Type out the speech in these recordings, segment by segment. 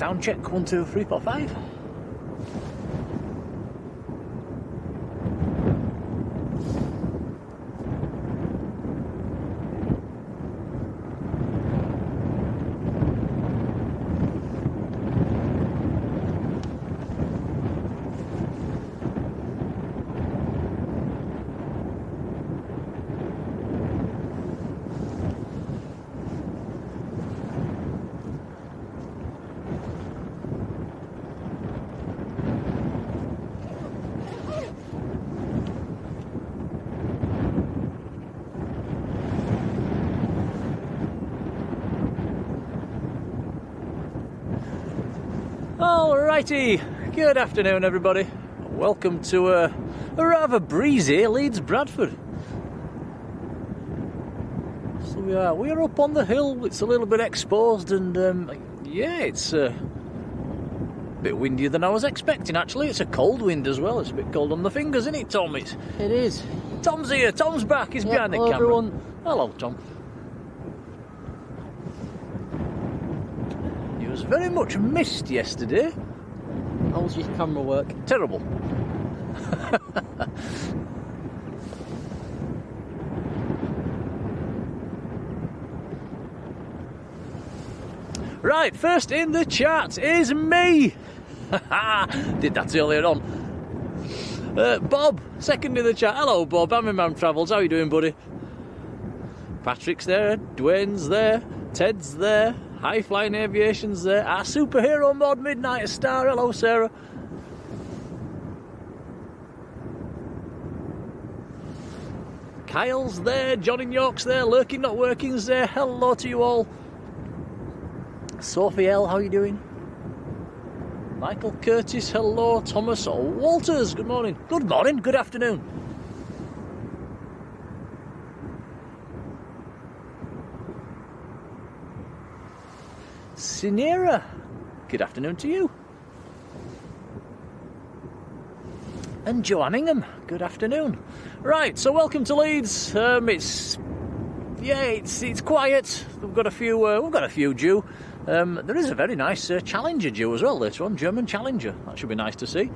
sound check, 1, 2, 3, 4, 5. Alrighty, good afternoon everybody. Welcome to a rather breezy Leeds Bradford. So we are up on the hill. It's a little bit exposed and yeah, it's a bit windier than I was expecting actually. It's a cold wind as well. It's a bit cold on the fingers, isn't it, Tom? It is. Tom's here, Tom's back, he's behind the camera. Everyone. Hello, Tom. It was very much mist yesterday. How's your camera work? Terrible. Right, first in the chat is me. Did that earlier on. Bob, second in the chat. Hello, Bob. I'm in Man Travels. How are you doing, buddy? Patrick's there. Dwayne's there. Ted's there. High Flying Aviation's there. Our superhero mod Midnight Star. Hello, Sarah. Kyle's there. John in York's there. Lurking Not Working's there. Hello to you all. Sophie L, how are you doing? Michael Curtis, hello. Thomas Walters, good morning. Good morning, good afternoon. Sinera, good afternoon to you. And Joanne Ingham, good afternoon. Right, so welcome to Leeds. It's quiet. We've got a few due. There is a very nice Challenger due as well later on, German Challenger. That should be nice to see.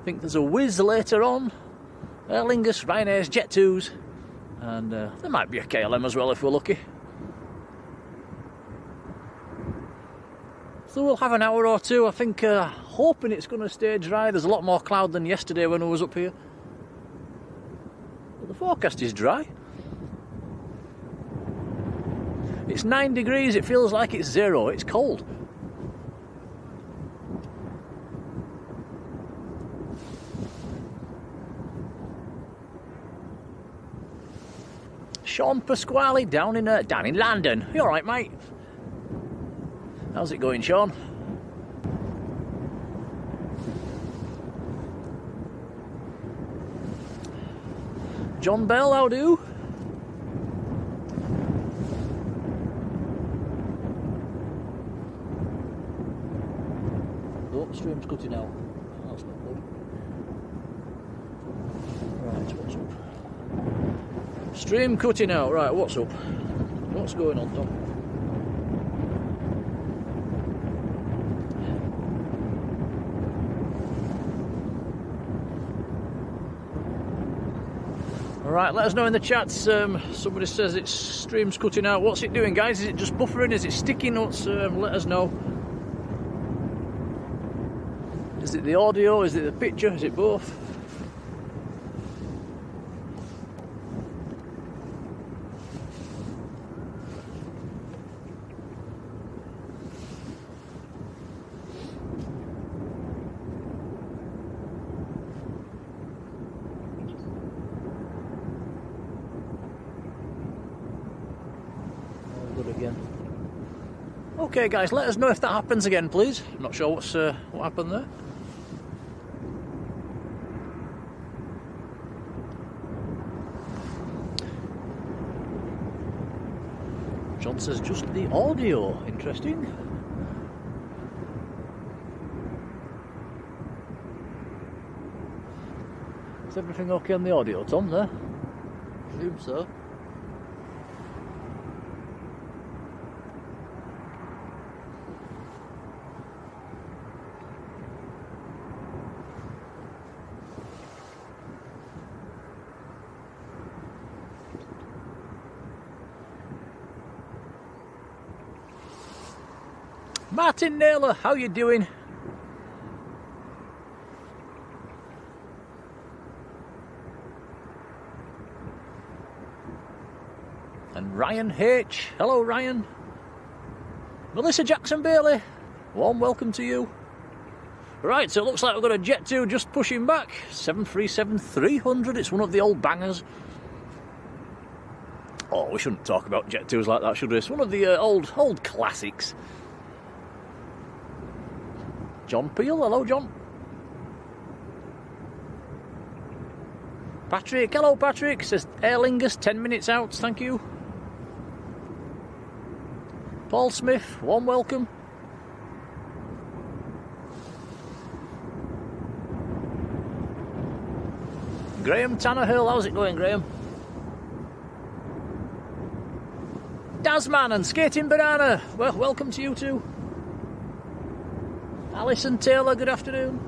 I think there's a Whiz later on. Aer Lingus, Ryanair's Jet 2s. And there might be a KLM as well if we're lucky. So we'll have an hour or two, I think, hoping it's going to stay dry. There's a lot more cloud than yesterday when I was up here. But the forecast is dry. It's 9 degrees, it feels like it's 0, it's cold. Sean Pasquale down in London. You alright, mate? How's it going, Sean? John Bell, how do? Stream's cutting out. That's not good. Right, what's up? Stream cutting out. Right, what's up? What's going on, Tom? Alright, let us know in the chats. Somebody says it's stream's cutting out. What's it doing, guys? Is it just buffering? Is it sticking? Let us know. Is it the audio? Is it the picture? Is it both? All good again. Okay, guys, let us know if that happens again, please. I'm not sure what happened there. John says just the audio. Interesting. Is everything okay on the audio, Tom, there? I presume so. Martin Naylor, how you doing? And Ryan H. Hello, Ryan. Melissa Jackson Bailey, warm welcome to you. Right, so it looks like we've got a Jet 2 just pushing back. 737-300, it's one of the old bangers. Oh, we shouldn't talk about Jet 2s like that, should we? It's one of the old classics. John Peel, hello John. Patrick, hello Patrick, says Aer Lingus, 10 minutes out, thank you. Paul Smith, warm welcome. Graham Tannehill, how's it going, Graham? Dasman and Skating Banana, well, welcome to you too. Alison Taylor, good afternoon.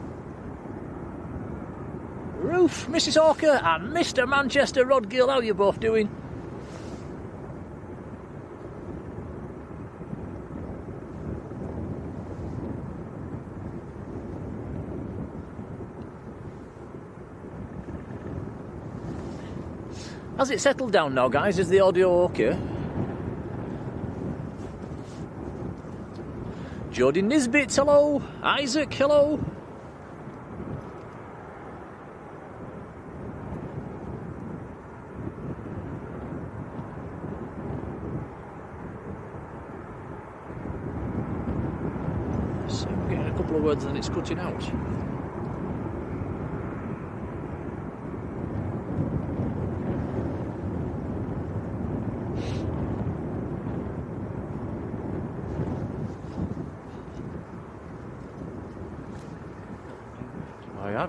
Ruth, Mrs. Hawker, and Mr. Manchester Rod Gill, how are you both doing? Has it settled down now, guys? Is the audio okay? Jodie Nisbet, hello. Isaac, hello. So we're getting a couple of words and it's cutting out.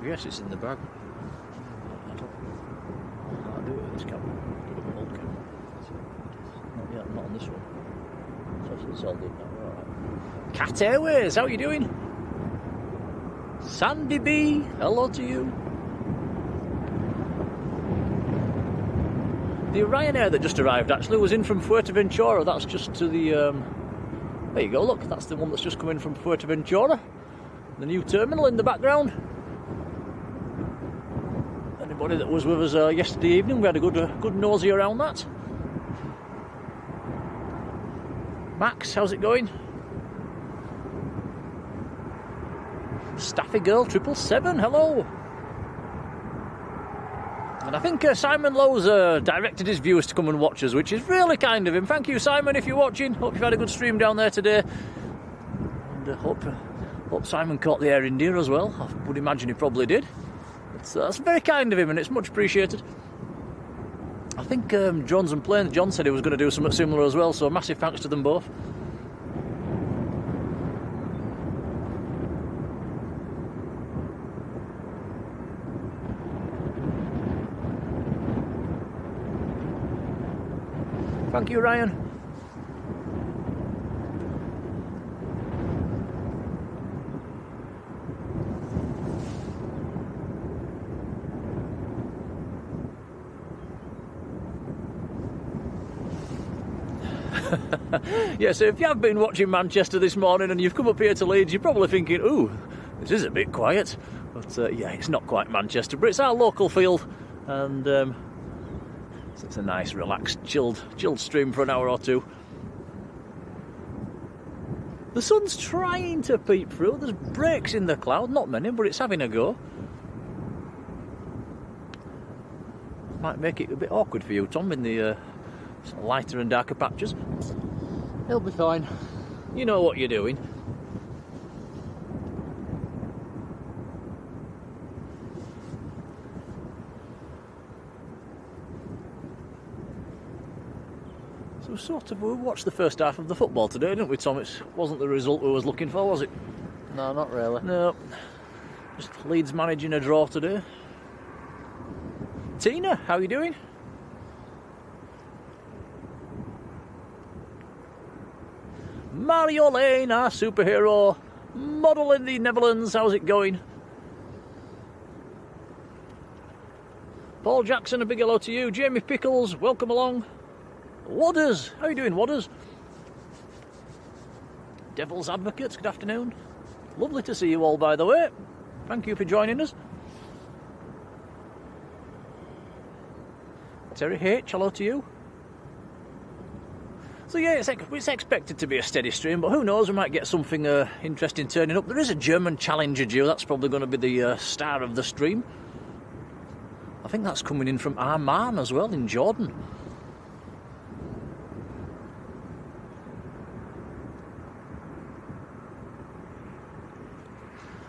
Yes, it's in the bag. I can't do it with this camera. Do it with an old camera. Not yet, not on this one. So it's all done now. Alright. Cat Airways, how are you doing? Sandy B, hello to you. The Ryanair that just arrived actually was in from Fuerteventura. That's just to the. There you go, look, that's the one that's just come in from Fuerteventura. The new terminal in the background. Anybody that was with us yesterday evening, we had a good nosy around that. Max, how's it going? Staffy Girl 777, hello. And I think Simon Lowe's directed his viewers to come and watch us, which is really kind of him. Thank you, Simon, if you're watching. Hope you've had a good stream down there today. And hope Simon caught the Air India as well. I would imagine he probably did. That's very kind of him and it's much appreciated. I think Drones and Planes, John said he was going to do something similar as well, so massive thanks to them both. Thank you, Ryan. Yeah, so if you have been watching Manchester this morning and you've come up here to Leeds, you're probably thinking, ooh, this is a bit quiet. But yeah, it's not quite Manchester, but it's our local field. And so it's a nice, relaxed, chilled stream for an hour or two. The sun's trying to peep through. There's breaks in the cloud, not many, but it's having a go. Might make it a bit awkward for you, Tom, in the lighter and darker patches. He'll be fine. You know what you're doing. So sort of, we watched the first half of the football today, didn't we, Tom? It wasn't the result we was looking for, was it? No, not really. No. Just Leeds managing a draw today. Tina, how are you doing? Marjolein, our superhero, model in the Netherlands, how's it going? Paul Jackson, a big hello to you. Jamie Pickles, welcome along. Wadders, how are you doing, Wadders? Devil's Advocates, good afternoon. Lovely to see you all, by the way. Thank you for joining us. Terry H, hello to you. So yeah, it's expected to be a steady stream, but who knows, we might get something interesting turning up. There is a German Challenger due, that's probably going to be the star of the stream. I think that's coming in from Amman as well, in Jordan.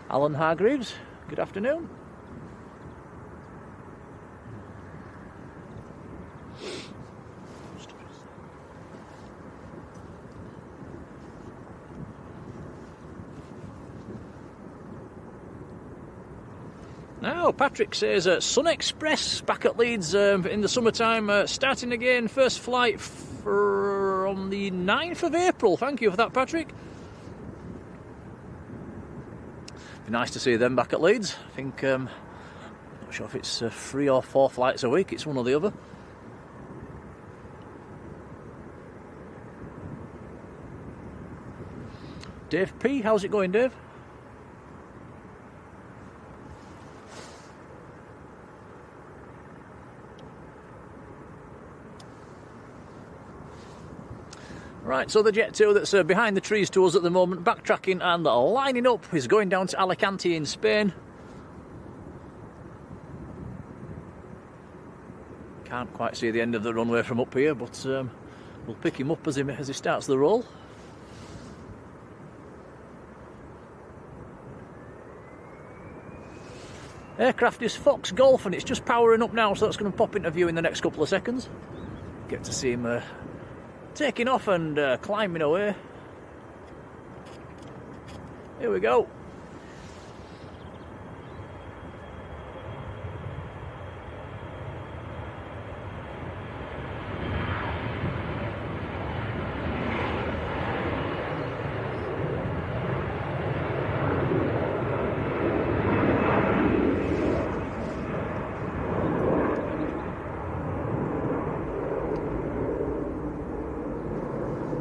Alan Hargreaves, good afternoon. Now, Patrick says Sun Express back at Leeds in the summertime, starting again, first flight from the 9th of April. Thank you for that, Patrick. Be nice to see them back at Leeds. I think, not sure if it's 3 or 4 flights a week, it's one or the other. Dave P, how's it going, Dave? Right, so the Jet 2 that's behind the trees to us at the moment, backtracking and lining up, is going down to Alicante in Spain. Can't quite see the end of the runway from up here, but we'll pick him up as he starts the roll. Aircraft is Fox Golf and it's just powering up now, so that's going to pop into view in the next couple of seconds. Get to see him taking off and climbing away. Here we go.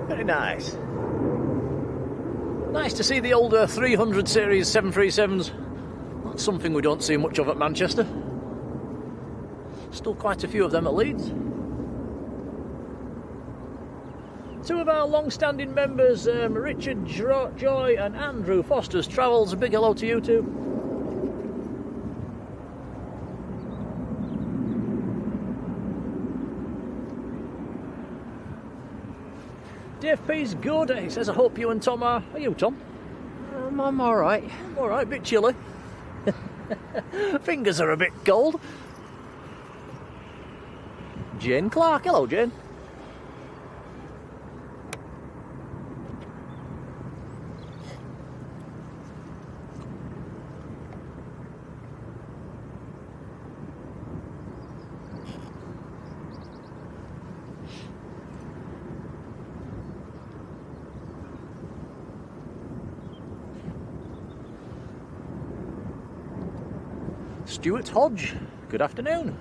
Very nice. Nice to see the older 300 series 737s. That's something we don't see much of at Manchester. Still quite a few of them at Leeds. Two of our long-standing members, Richard Joy and Andrew Foster's Travels. A big hello to you two. Dave P's good. He says, I hope you and Tom are. Are you, Tom? I'm alright. I'm alright, a bit chilly. Fingers are a bit cold. Jane Clark. Hello, Jane. Stuart Hodge, good afternoon.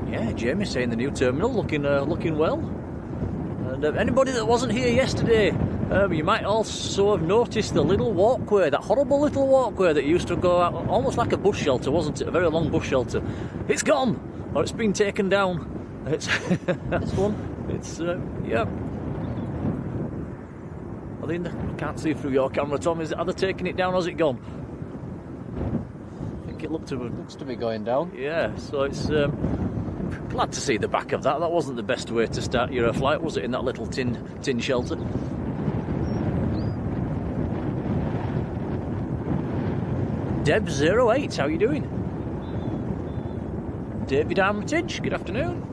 Yeah, Jamie's saying the new terminal looking well. And anybody that wasn't here yesterday, you might also have noticed the little walkway, that horrible little walkway that used to go out, almost like a bus shelter, wasn't it? A very long bus shelter. It's gone, or it's been taken down. It's This one? It's yeah. I can't see through your camera, Tom. Are they taking it down or is it gone? I think it looks to be going down. Yeah, so it's glad to see the back of that. That wasn't the best way to start your flight, was it, in that little tin shelter? Deb08, how you doing? David Armitage, good afternoon.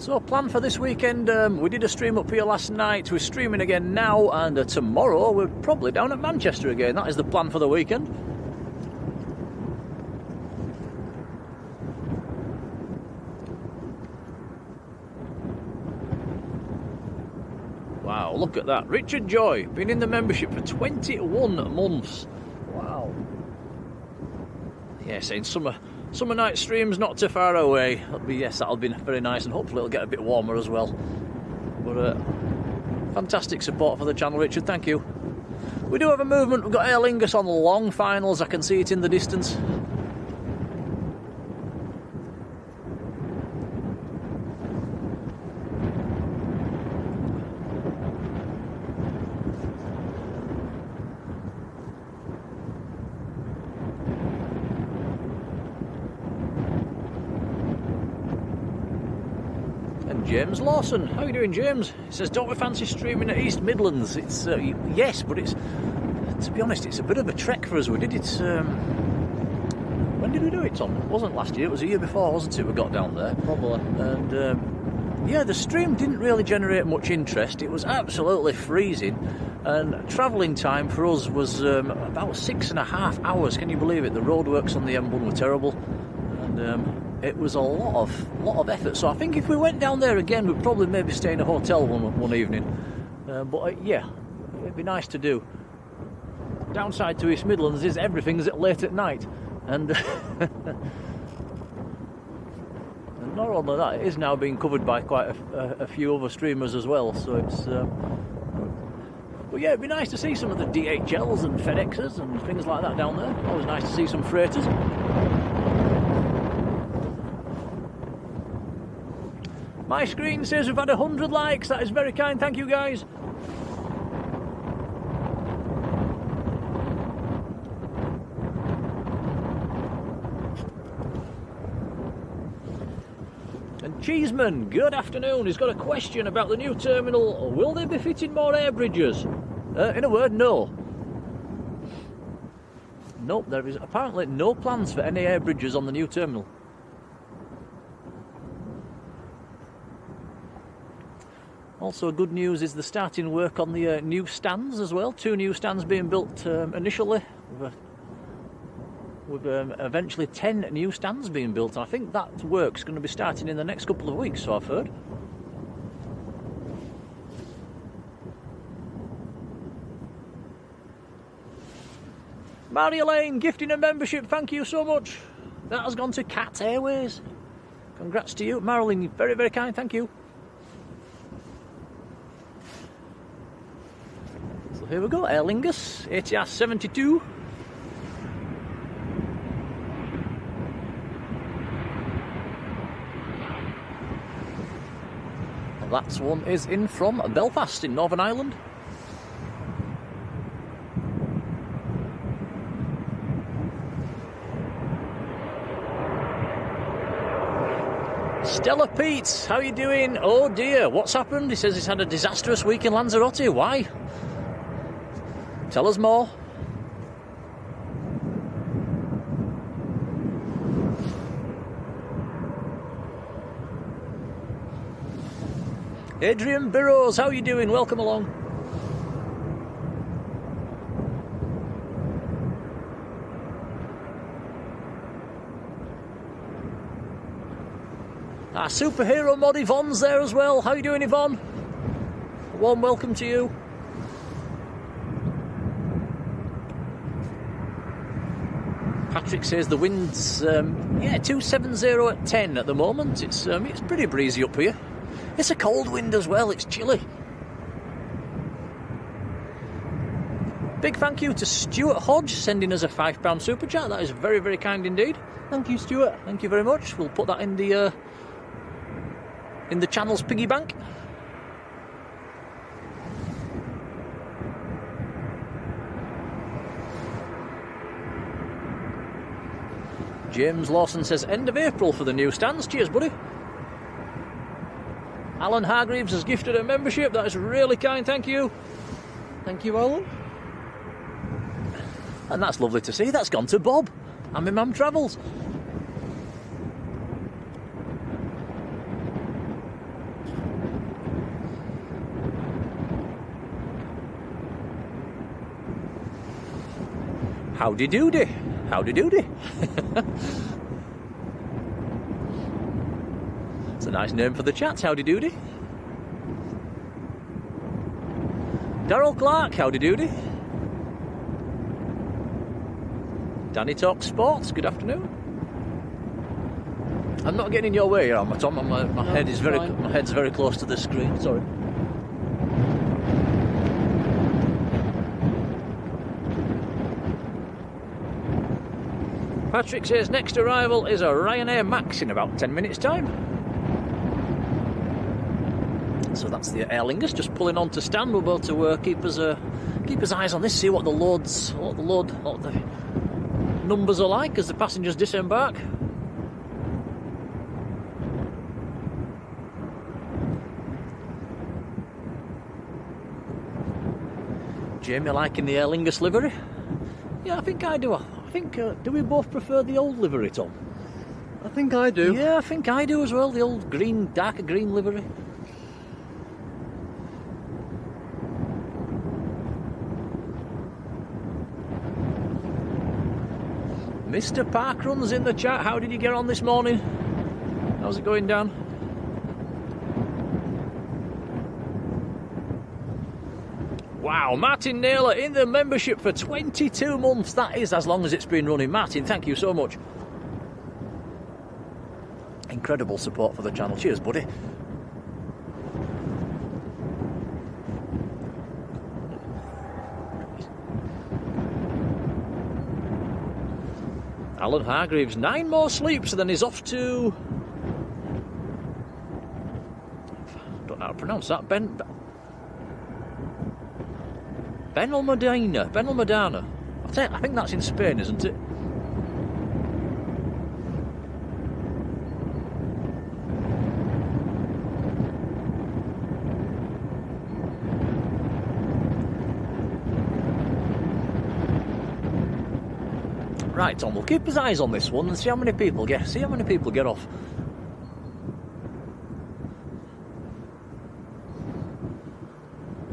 So, plan for this weekend, we did a stream up here last night, we're streaming again now, and tomorrow we're probably down at Manchester again. That is the plan for the weekend. Wow, look at that. Richard Joy, been in the membership for 21 months. Wow. Yeah, saying summer night streams not too far away. That'll be very nice, and hopefully it'll get a bit warmer as well. But fantastic support for the channel, Richard, thank you. We do have a movement. We've got Aer Lingus on the long finals. I can see it in the distance. James Lawson, how are you doing, James? He says, don't we fancy streaming at East Midlands? It's yes, but it's, to be honest, it's a bit of a trek for us. We did it. When did we do it, Tom? It wasn't last year. It was a year before, wasn't it? We got down there, Probably. and yeah, the stream didn't really generate much interest. It was absolutely freezing, and travelling time for us was about 6.5 hours. Can you believe it? The roadworks on the M1 were terrible, and it was a lot of effort. So I think if we went down there again, we'd probably maybe stay in a hotel one evening. But yeah, it'd be nice to do. Downside to East Midlands is everything's at late at night, and and not only that, it is now being covered by quite a few other streamers as well. So it's. But yeah, it'd be nice to see some of the DHLs and FedExes and things like that down there. Always nice to see some freighters. My screen says we've had 100 likes. That is very kind. Thank you, guys. And Cheeseman, good afternoon. He's got a question about the new terminal. Will they be fitting more air bridges? In a word, no. Nope, there is apparently no plans for any air bridges on the new terminal. Also, good news is the starting work on the new stands as well. 2 new stands being built initially, with eventually 10 new stands being built. And I think that work's going to be starting in the next couple of weeks, so I've heard. Marjolein, gifting a membership, thank you so much. That has gone to Cat Airways. Congrats to you, Marjolein, very, very kind, thank you. Here we go, Aer Lingus, ATR 72. And that one is in from Belfast in Northern Ireland. Stella Pete, how you doing? Oh dear, what's happened? He says he's had a disastrous week in Lanzarote. Why? Tell us more. Adrian Burrows, how are you doing? Welcome along. Our superhero mod Yvonne's there as well. How are you doing, Yvonne? A warm welcome to you. Patrick says the wind's 270 at 10 at the moment. It's pretty breezy up here. It's a cold wind as well. It's chilly. Big thank you to Stuart Hodge sending us a £5 super chat. That is very, very kind indeed. Thank you, Stuart. Thank you very much. We'll put that in the channel's piggy bank. James Lawson says end of April for the new stands. Cheers, buddy. Alan Hargreaves has gifted a membership. That is really kind, thank you. Thank you, Alan. And that's lovely to see. That's gone to Bob. And my mum travels. Howdy doody. Howdy doody. It's a nice name for the chat, howdy doody. Darryl Clark, howdy doody. Danny Talks Sports, good afternoon. I'm not getting in your way here, am I, Tom? My head's very close to the screen, sorry. Patrick says next arrival is a Ryanair Max in about 10 minutes time. So that's the Aer Lingus just pulling on to stand. We're able to keep his eyes on this, see what the numbers are like as the passengers disembark. Jamie liking the Aer Lingus livery? Yeah, I think I do. Do we both prefer the old livery, Tom? I think I do. Yeah, I think I do as well, the old green, darker green livery. Mr. Parkrun's in the chat. How did you get on this morning? How's it going, Dan? Wow, Martin Naylor in the membership for 22 months. That is as long as it's been running. Martin, thank you so much. Incredible support for the channel. Cheers, buddy. Alan Hargreaves, 9 more sleeps and then he's off to... don't know how to pronounce that. Benalmadena. I think that's in Spain, isn't it? Right, Tom, we'll keep his eyes on this one and see how many people get off.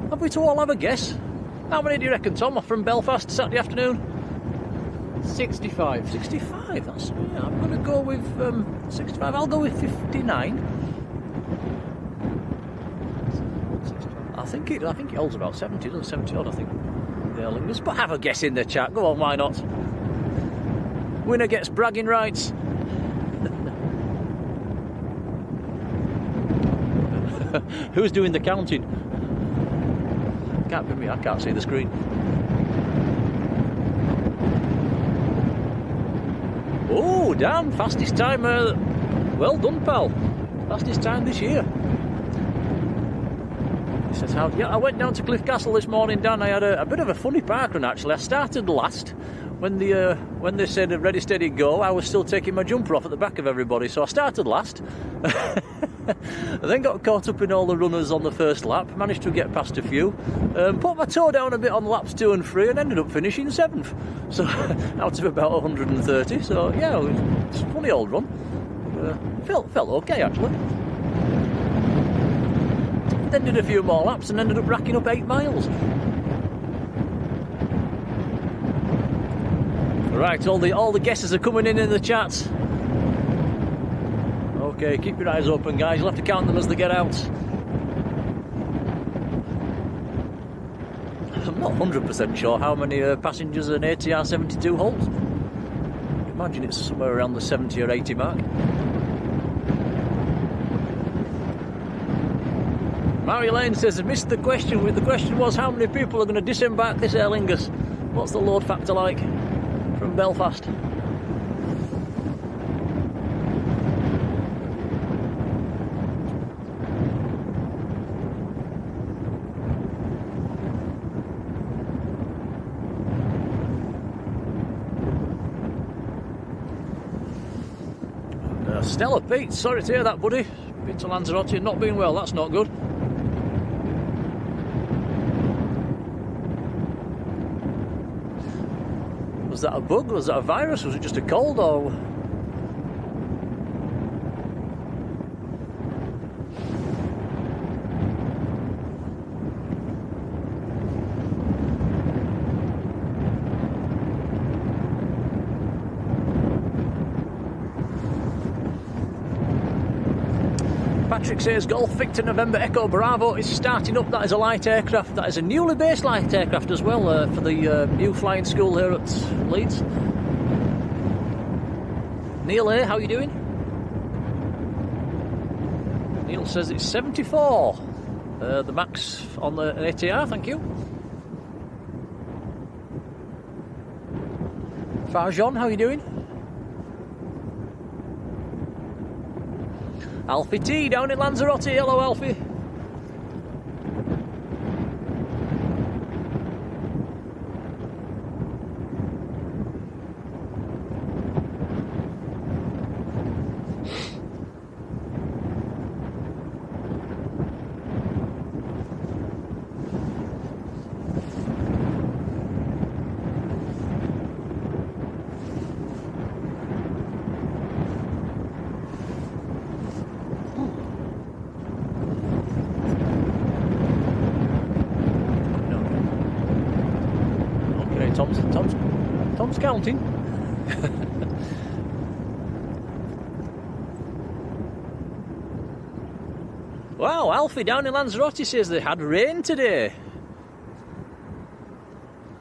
Have we to all have a guess? How many do you reckon, Tom, off from Belfast Saturday afternoon? 65. 65, that's... yeah, I'm going to go with 65. I'll go with 59. I think it holds about 70, doesn't it? 70 odd, I think. The Aer Lingus. But have a guess in the chat. Go on, why not? Winner gets bragging rights. Who's doing the counting? Can't be me, I can't see the screen. Oh, damn, fastest time. Well done, pal. Fastest time this year. He says, how? Yeah, I went down to Cliff Castle this morning, Dan. I had a bit of a funny park run, actually. I started last. When they said ready, steady, go, I was still taking my jumper off at the back of everybody, so I started last. I then got caught up in all the runners on the first lap, managed to get past a few, put my toe down a bit on laps 2 and 3 and ended up finishing 7th. So out of about 130, so yeah, it's a funny old run. Felt okay, actually. Then did a few more laps and ended up racking up 8 miles. Right, all the guesses are coming in the chat. Okay, keep your eyes open, guys. You'll have to count them as they get out. I'm not 100% sure how many passengers an ATR 72 holds. I imagine it's somewhere around the 70 or 80 mark. Marjolein says, I missed the question. The question was how many people are going to disembark this Aer Lingus? What's the load factor like from Belfast? Stella Pete, sorry to hear that, buddy. Been to Lanzarote and not been well, that's not good. Was that a bug? Was that a virus? Was it just a cold or... Patrick says Golf Victor November Echo Bravo is starting up. That is a light aircraft. That is a newly based light aircraft as well for the new flying school here at Leeds. Neil A, how are you doing? Neil says it's 74. The max on the ATR, thank you. Farjon, how are you doing? Alfie T down in Lanzarote. Hello, Alfie. Tom's counting. Wow, Alfie down in Lanzarote says they had rain today.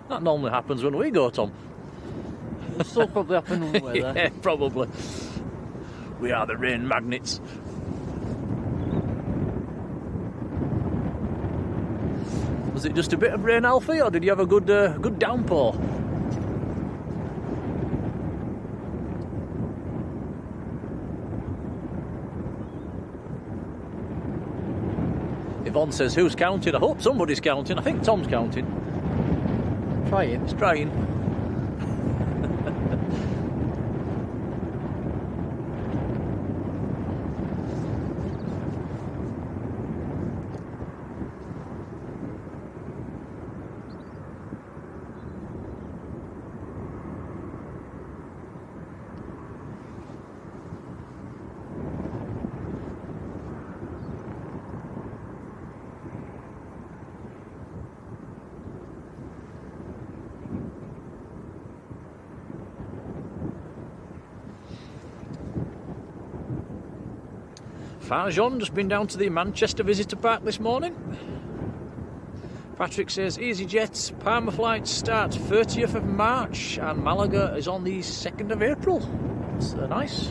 That normally happens when we go, Tom. It'll still probably happen when we're there. Yeah, probably. We are the rain magnets. Was it just a bit of rain, Alfie, or did you have a good downpour? Yvonne says, who's counting? I hope somebody's counting. I think Tom's counting. Trying. He's trying. Farjon just been down to the Manchester Visitor Park this morning. Patrick says EasyJet's Palma flights start 30th of March and Malaga is on the 2nd of April. That's nice.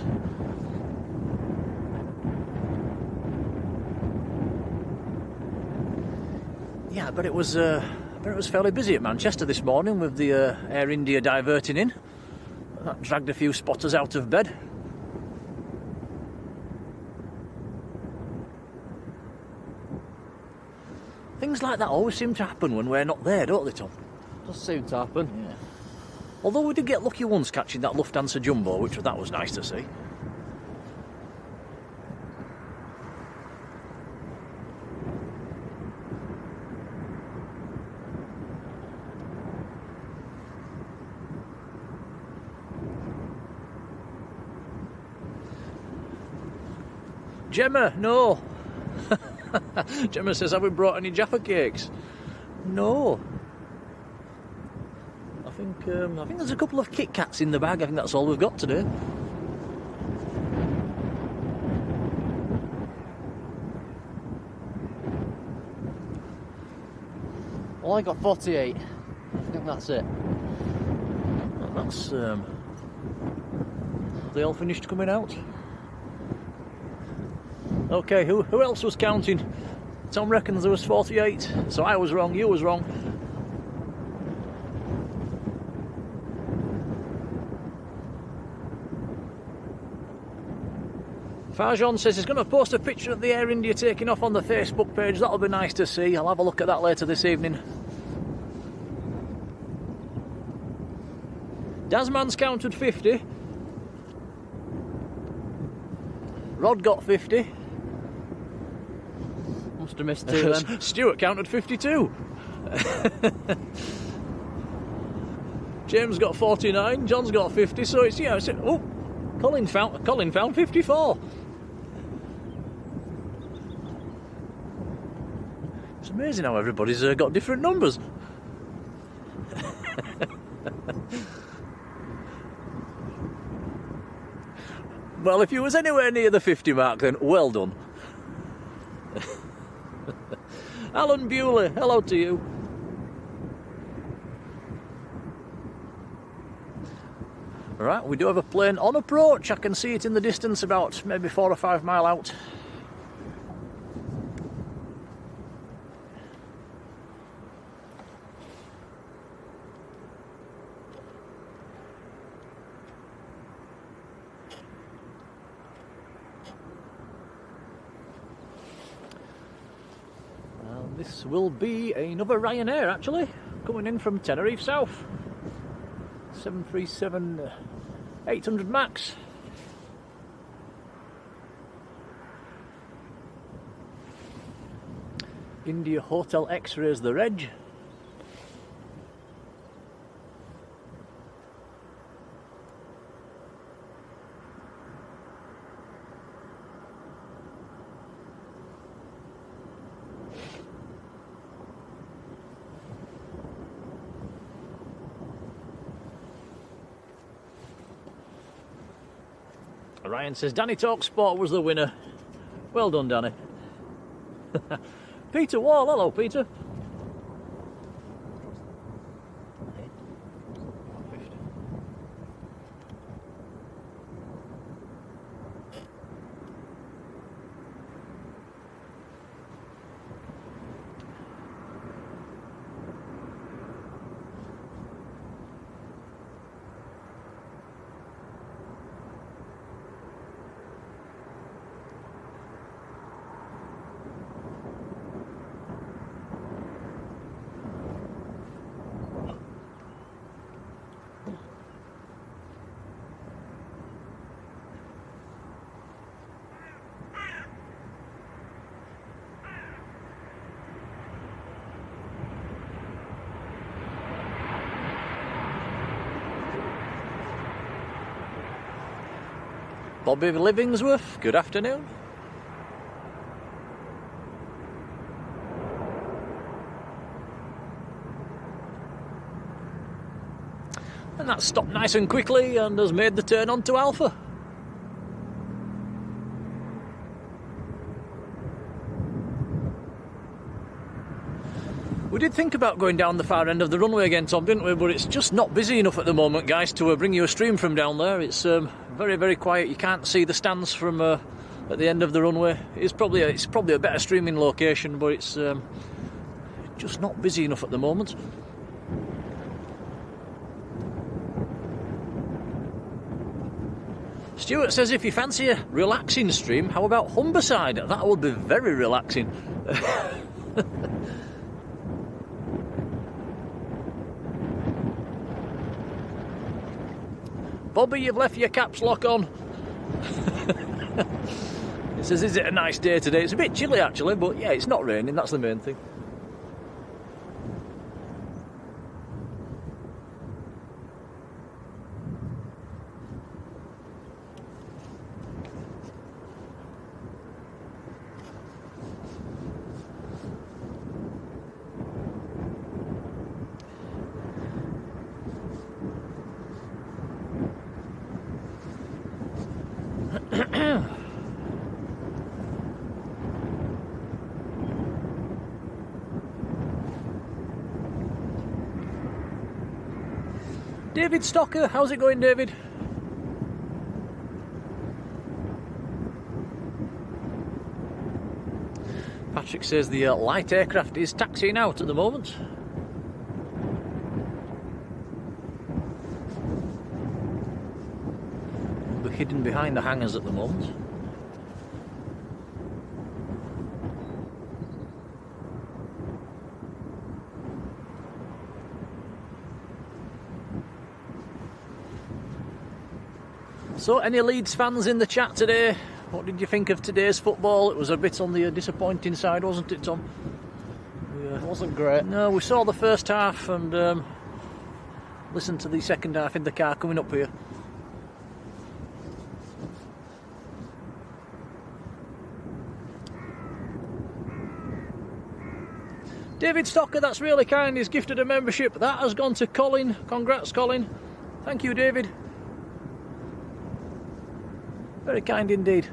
Yeah, but it was fairly busy at Manchester this morning with the Air India diverting in. That dragged a few spotters out of bed. Things like that always seem to happen when we're not there, don't they, Tom? Does seem to happen. Yeah. Although we did get lucky once catching that Lufthansa Jumbo, that was nice to see. Gemma, no. Gemma says, have we brought any Jaffa cakes? No. I think there's a couple of Kit Kats in the bag. I think that's all we've got today. Well, I got 48. I think that's it. That's they all finished coming out. Okay, who else was counting? Tom reckons there was 48, so I was wrong, you was wrong. Farjon says he's going to post a picture of the Air India taking off on the Facebook page. That'll be nice to see. I'll have a look at that later this evening. Dasman's counted 50. Rod got 50. Must have missed 2 then. Stuart counted 52. James got 49. John's got 50. So it's oh, Colin found 54. It's amazing how everybody's got different numbers. Well, if you was anywhere near the 50 mark, then well done. Alan Bewley, hello to you. Right, we do have a plane on approach. I can see it in the distance, about maybe 4 or 5 miles out. This will be another Ryanair actually, coming in from Tenerife South. 737-800 Max. India Hotel X-rays the reg. Ryan says Danny Talksport was the winner. Well done, Danny. Peter Wall, hello Peter. Bobby Livingsworth, good afternoon. And that stopped nice and quickly and has made the turn onto Alpha. We did think about going down the far end of the runway again, Tom, didn't we? But it's just not busy enough at the moment, guys, to bring you a stream from down there. It's very, very quiet. You can't see the stands from at the end of the runway. It's probably a better streaming location, but it's just not busy enough at the moment. Stuart says if you fancy a relaxing stream, how about Humberside? That would be very relaxing. Bobby, you've left your caps lock on. He says, is it a nice day today? It's a bit chilly actually, but yeah, it's not raining, that's the main thing. David Stocker, how's it going, David? Patrick says the light aircraft is taxiing out at the moment. We're hidden behind the hangars at the moment. So, any Leeds fans in the chat today? What did you think of today's football? It was a bit on the disappointing side, wasn't it, Tom? Yeah, it wasn't great. No, we saw the first half and listened to the second half in the car coming up here. David Stocker, that's really kind. He's gifted a membership. That has gone to Colin. Congrats, Colin. Thank you, David. Very kind indeed.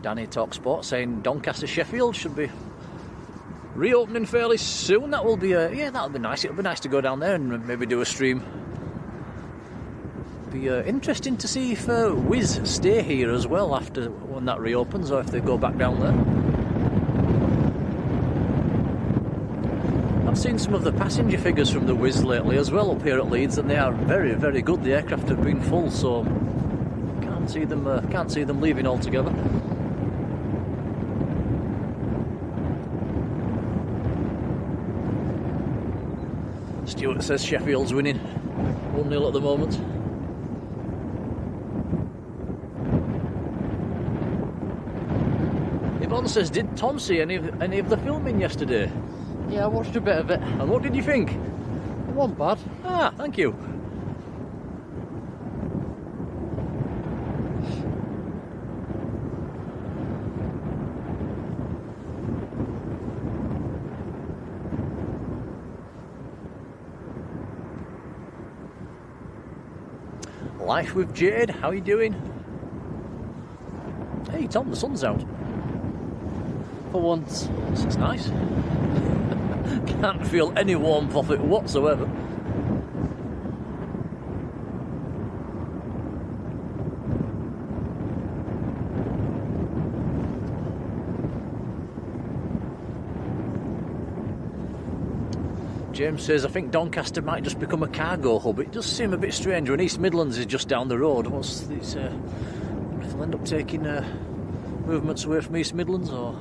Danny Talk Sport saying Doncaster Sheffield should be reopening fairly soon. That will be that'll be nice. It'll be nice to go down there and maybe do a stream. Be interesting to see if Wiz stay here as well after when that reopens, or if they go back down there. I've seen some of the passenger figures from the Wiz lately as well up here at Leeds, and they are very, very good. The aircraft have been full, so can't see them leaving altogether. Stuart says Sheffield's winning 1-0 at the moment. Yvonne says, did Tom see any of the filming yesterday? Yeah, I watched a bit of it. And what did you think? It wasn't bad. Ah, thank you. Life with Jade, how are you doing? Hey Tom, the sun's out. For once. This is nice. Can't feel any warmth off it whatsoever. James says, I think Doncaster might just become a cargo hub. It does seem a bit strange when East Midlands is just down the road. What's this? If they'll end up taking movements away from East Midlands, or?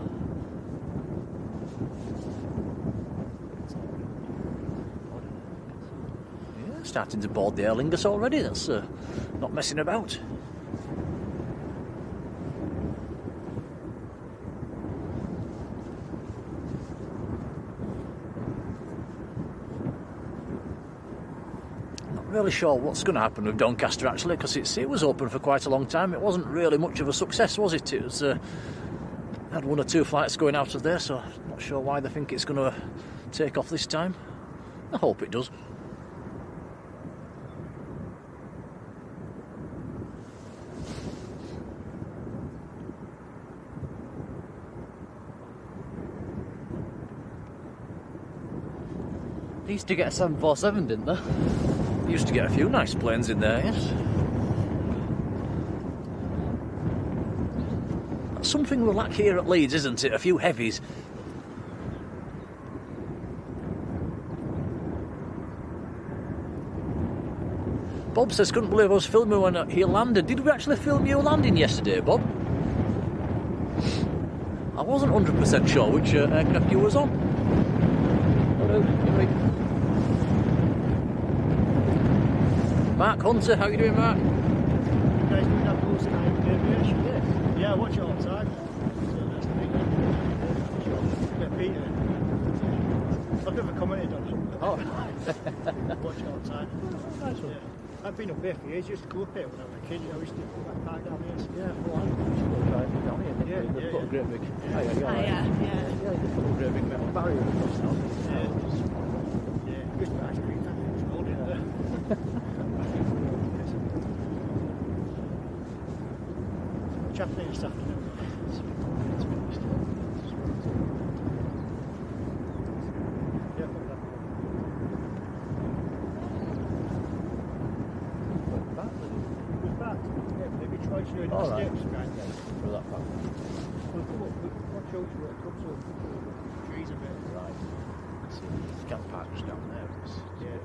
Yeah, starting to board the Aer Lingus already. That's not messing about. Really sure what's going to happen with Doncaster actually, because it was open for quite a long time. It wasn't really much of a success, was it? It was had 1 or 2 flights going out of there, so not sure why they think it's going to take off this time. I hope it does. They used to get a 747, didn't they? Used to get a few nice planes in there, yes. That's something we lack here at Leeds, isn't it? A few heavies. Bob says, couldn't believe I was filming when he landed. Did we actually film you landing yesterday, Bob? I wasn't 100% sure which aircraft you was on. Hello, Mark Hunter, how you doing, Mark? You guys doing that blue sky aviation? Yes. Yeah, I watch it all the time. So that's the big bit of Peter. I've never commented on it. Oh. Watch it all the time. Nice one. Yeah. I've been up here for years. I used to go up here when I was a kid. I used to park down here. Yeah, well, I used to go driving down here. They've got a great big... Yeah, they've got a great big metal barrier across now. Yeah. Used to ice cream. It's cold in there. What's happening this afternoon? Yeah, put that. With that, yeah, maybe try to do the steps right there. For that part. We'll come up, watch out where it comes up, trees a bit. Right. See, you can't park just down there. Yeah.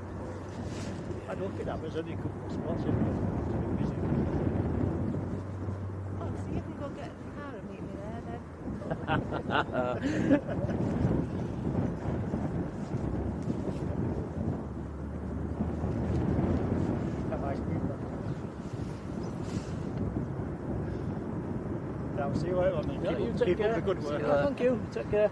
I'd look at that, there's only a couple of spots in there. It's a bit busy. Oh, so you can go get in the car and meet me there then. Have ice cream. I'll see you later on then. Yeah, you Keep take up care. the good work. Thank you. Take care.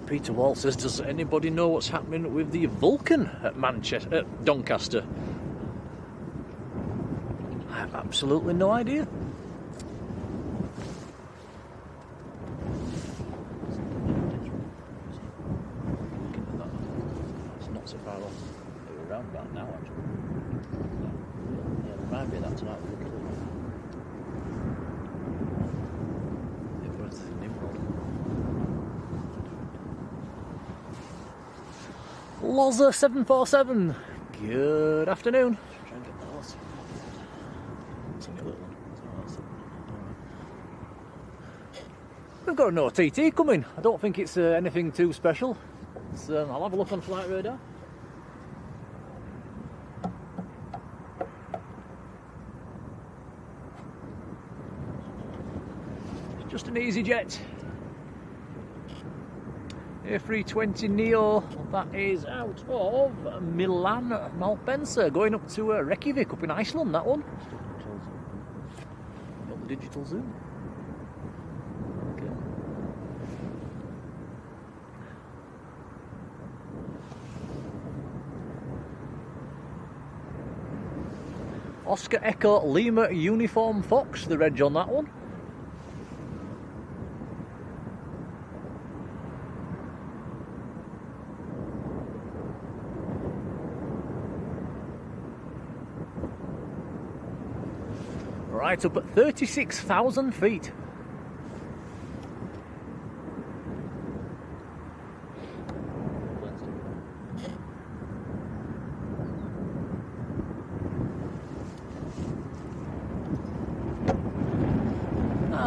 Peter Wall says, does anybody know what's happening with the Vulcan at Doncaster? I have absolutely no idea. tonight. Look at it. Loza 747. Good afternoon. Try and get those. It's only a little one. We've got an OTT coming. I don't think it's anything too special. I'll have a look on flight radar. It's just an EasyJet. A320 Neo, that is out of Milan, Malpensa, going up to Reykjavik up in Iceland, that one. Got the digital zoom. Okay. Oscar Echo Lima Uniform Fox, the reg on that one. Right up at 36,000 feet.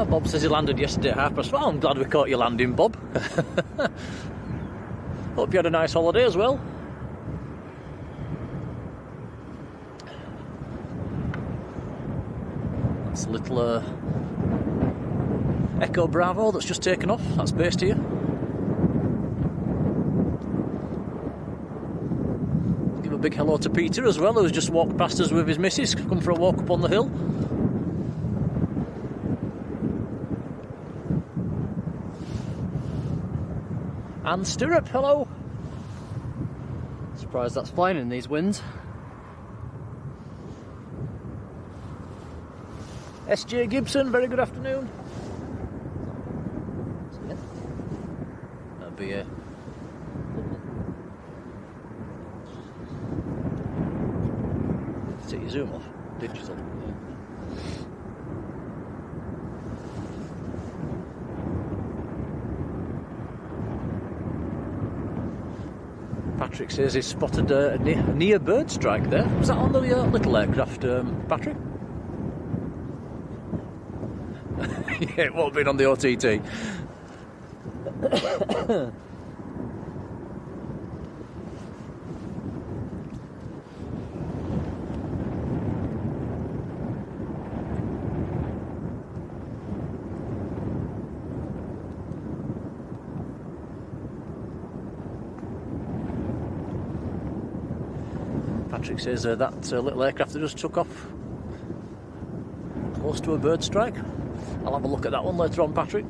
Bob says he landed yesterday at 5:30. Well, I'm glad we caught you landing, Bob. Hope you had a nice holiday as well. That's a little Echo Bravo that's just taken off. That's based here. Give a big hello to Peter as well, who's just walked past us with his missus, come for a walk up on the hill. And Stirrup, hello. Surprised that's flying in these winds. SJ Gibson, very good afternoon. That'd be take your zoom off, digital. Patrick says he's spotted a near bird strike there. Was that on the little aircraft, Patrick? Yeah, it won't have been on the OTT. Patrick says that little aircraft that just took off close to a bird strike. I'll have a look at that one later on, Patrick.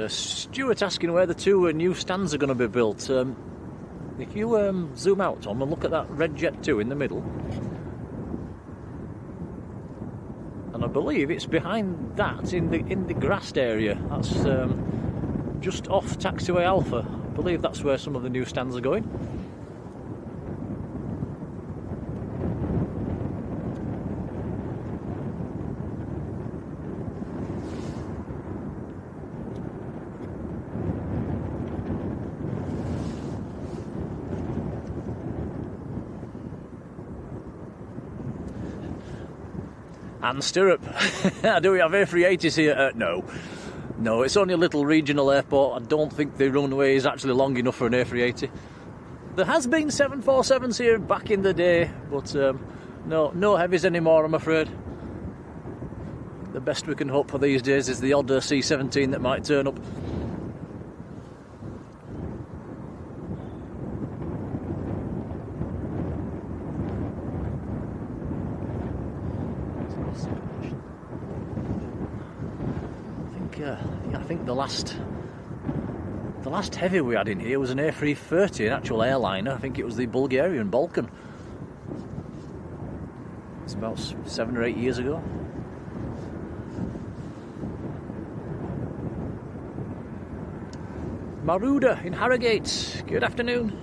Stuart asking where the two new stands are going to be built. If you zoom out, Tom, and look at that red Jet 2 in the middle, and I believe it's behind that in the grassed area. That's just off Taxiway Alpha. I believe that's where some of the new stands are going. And Stirrup, do we have A380s here? No, it's only a little regional airport. I don't think the runway is actually long enough for an A380. There has been 747s here back in the day, but no heavies anymore, I'm afraid. The best we can hope for these days is the odd C-17 that might turn up. I think the last heavy we had in here was an A330, an actual airliner. I think it was the Bulgarian Balkan. It's about 7 or 8 years ago. Maruda in Harrogate. Good afternoon.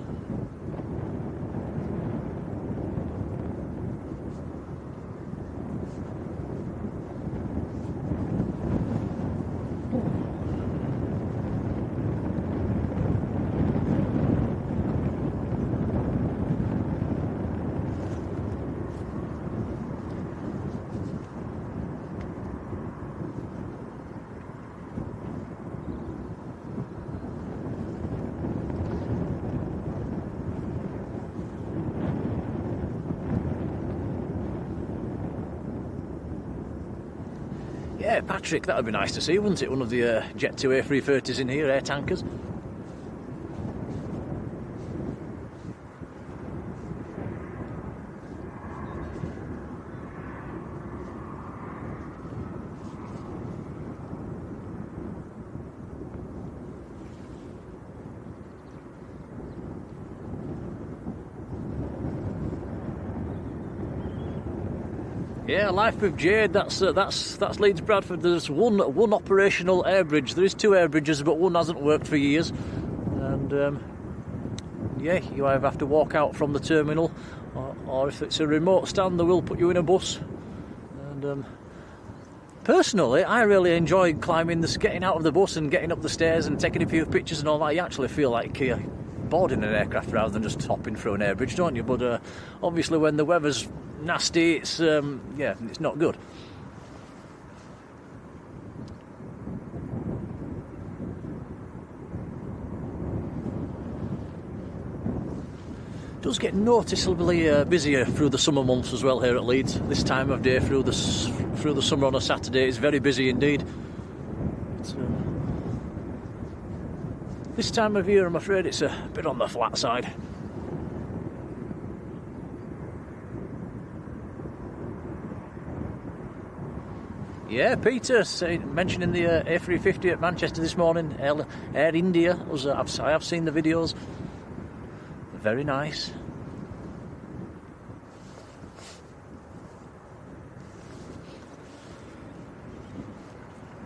Yeah, Patrick, that would be nice to see, wouldn't it? One of the Jet 2 A330s in here, air tankers. Yeah, Life with Jade. That's Leeds Bradford. There's one operational air bridge. There is 2 air bridges, but one hasn't worked for years. And yeah, you either have to walk out from the terminal, or if it's a remote stand, they will put you in a bus. And personally, I really enjoy getting out of the bus and getting up the stairs and taking a few pictures and all that. You actually feel like you're boarding an aircraft rather than just hopping through an air bridge, don't you? But obviously, when the weather's nasty, it's yeah, it's not good. It does get noticeably busier through the summer months as well here at Leeds. This time of day through the summer on a Saturday is very busy indeed. This time of year, I'm afraid it's a bit on the flat side. Yeah, Peter mentioning the A350 at Manchester this morning. Air India. I have seen the videos. Very nice.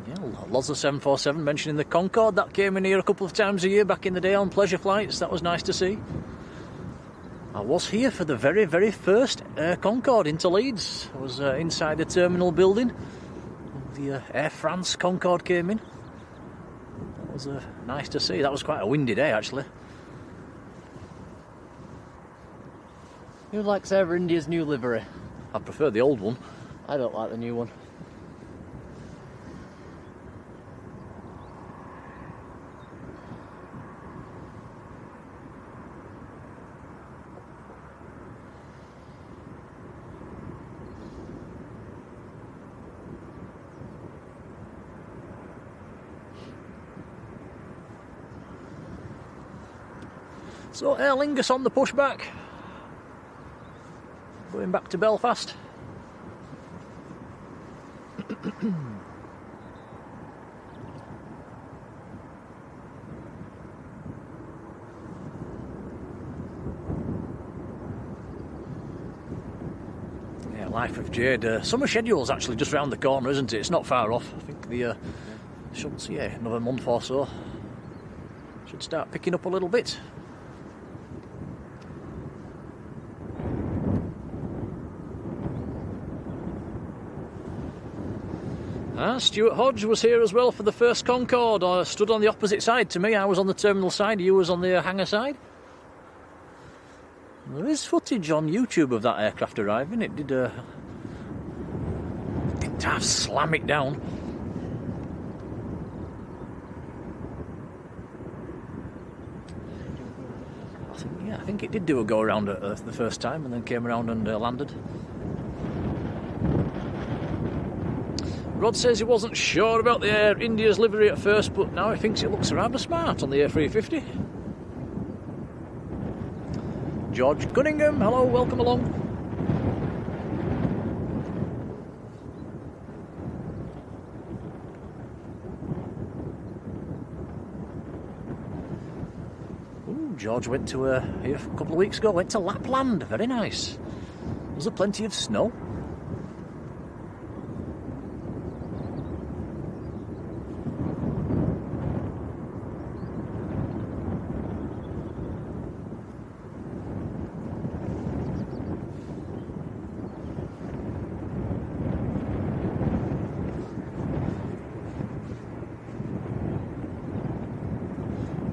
Yeah, lots of 747 mentioning the Concorde. That came in here a couple of times a year back in the day on pleasure flights. That was nice to see. I was here for the very, very first Concorde into Leeds. I was inside the terminal building. The Air France Concorde came in. That was nice to see. That was quite a windy day, actually. Who likes Air India's new livery? I prefer the old one. I don't like the new one. So Aer Lingus on the pushback, going back to Belfast. Yeah, Life of Jade. Summer schedule's actually just round the corner, isn't it? It's not far off. I think the should, yeah, another month or so should start picking up a little bit. Stuart Hodge was here as well for the first Concorde. I stood on the opposite side to me. I was on the terminal side, you was on the hangar side. There is footage on YouTube of that aircraft arriving. It didn't have slam it down. I think it did do a go around at the first time and then came around and landed. Rod says he wasn't sure about the Air India's livery at first, but now he thinks it looks rather smart on the A350. George Cunningham, hello, welcome along. George went to here a couple of weeks ago. Went to Lapland. Very nice. Was there plenty of snow?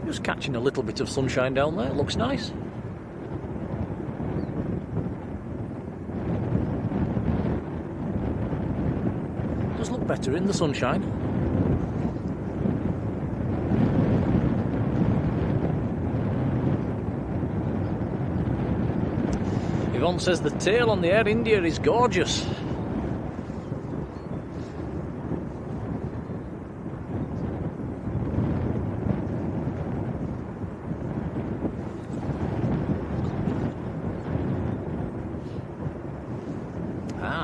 Just catching a little bit of sunshine down there. It looks nice. Does look better in the sunshine. Yvonne says the tail on the Air India is gorgeous.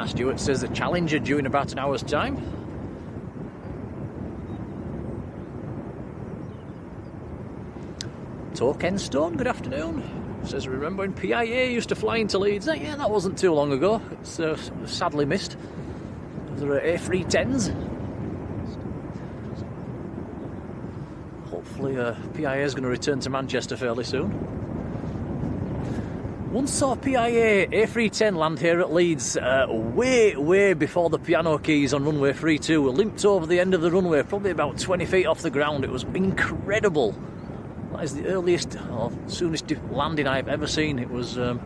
Stuart says the Challenger due in about an hour's time. Torkenstone, good afternoon. Says, remember when PIA used to fly into Leeds? Yeah, that wasn't too long ago. It's sadly missed. There are A310s. Hopefully PIA is going to return to Manchester fairly soon. Once saw PIA A310 land here at Leeds way before the piano keys on runway 32 were limped over the end of the runway, probably about 20 feet off the ground. It was incredible. That is the earliest or soonest landing I've ever seen. It was, I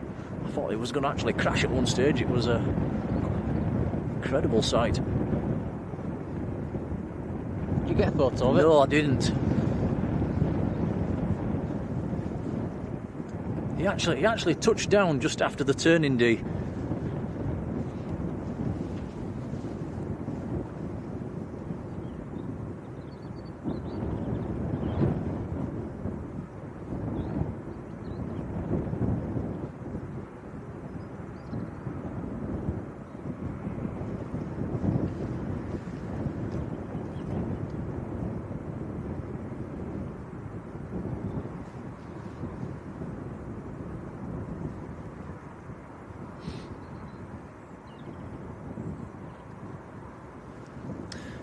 thought it was going to actually crash at one stage. It was an incredible sight. Did you get a photo of it? No, I didn't. He actually touched down just after the turning D.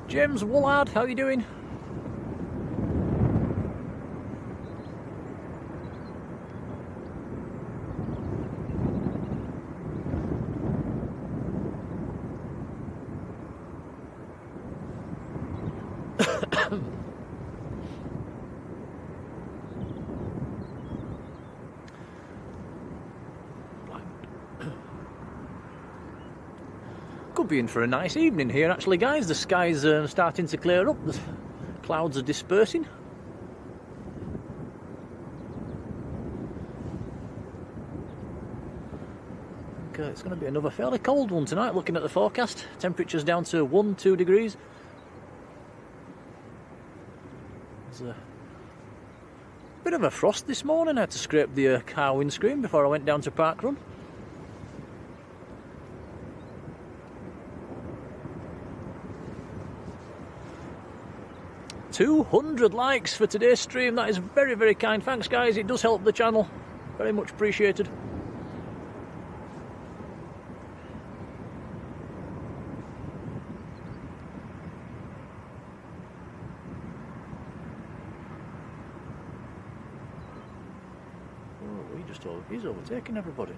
James Woolard, how are you doing? Could be in for a nice evening here actually, guys. The sky's starting to clear up, the clouds are dispersing. It's going to be another fairly cold one tonight, looking at the forecast. Temperatures down to 1-2 degrees. There's a bit of a frost this morning. I had to scrape the car windscreen before I went down to Park Run. $200 likes for today's stream. That is very, very kind. Thanks, guys. It does help the channel. Very much appreciated. Oh, he's overtaking everybody.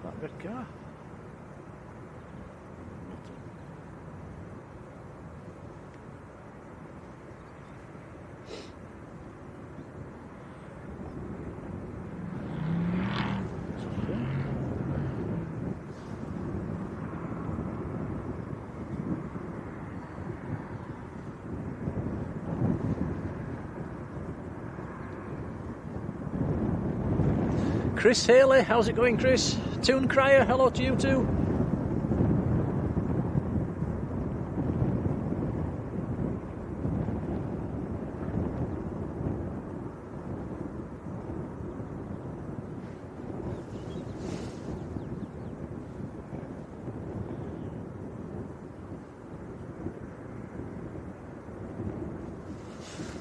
That red car. Chris Haley, how's it going, Chris? Toon Crier, hello to you too.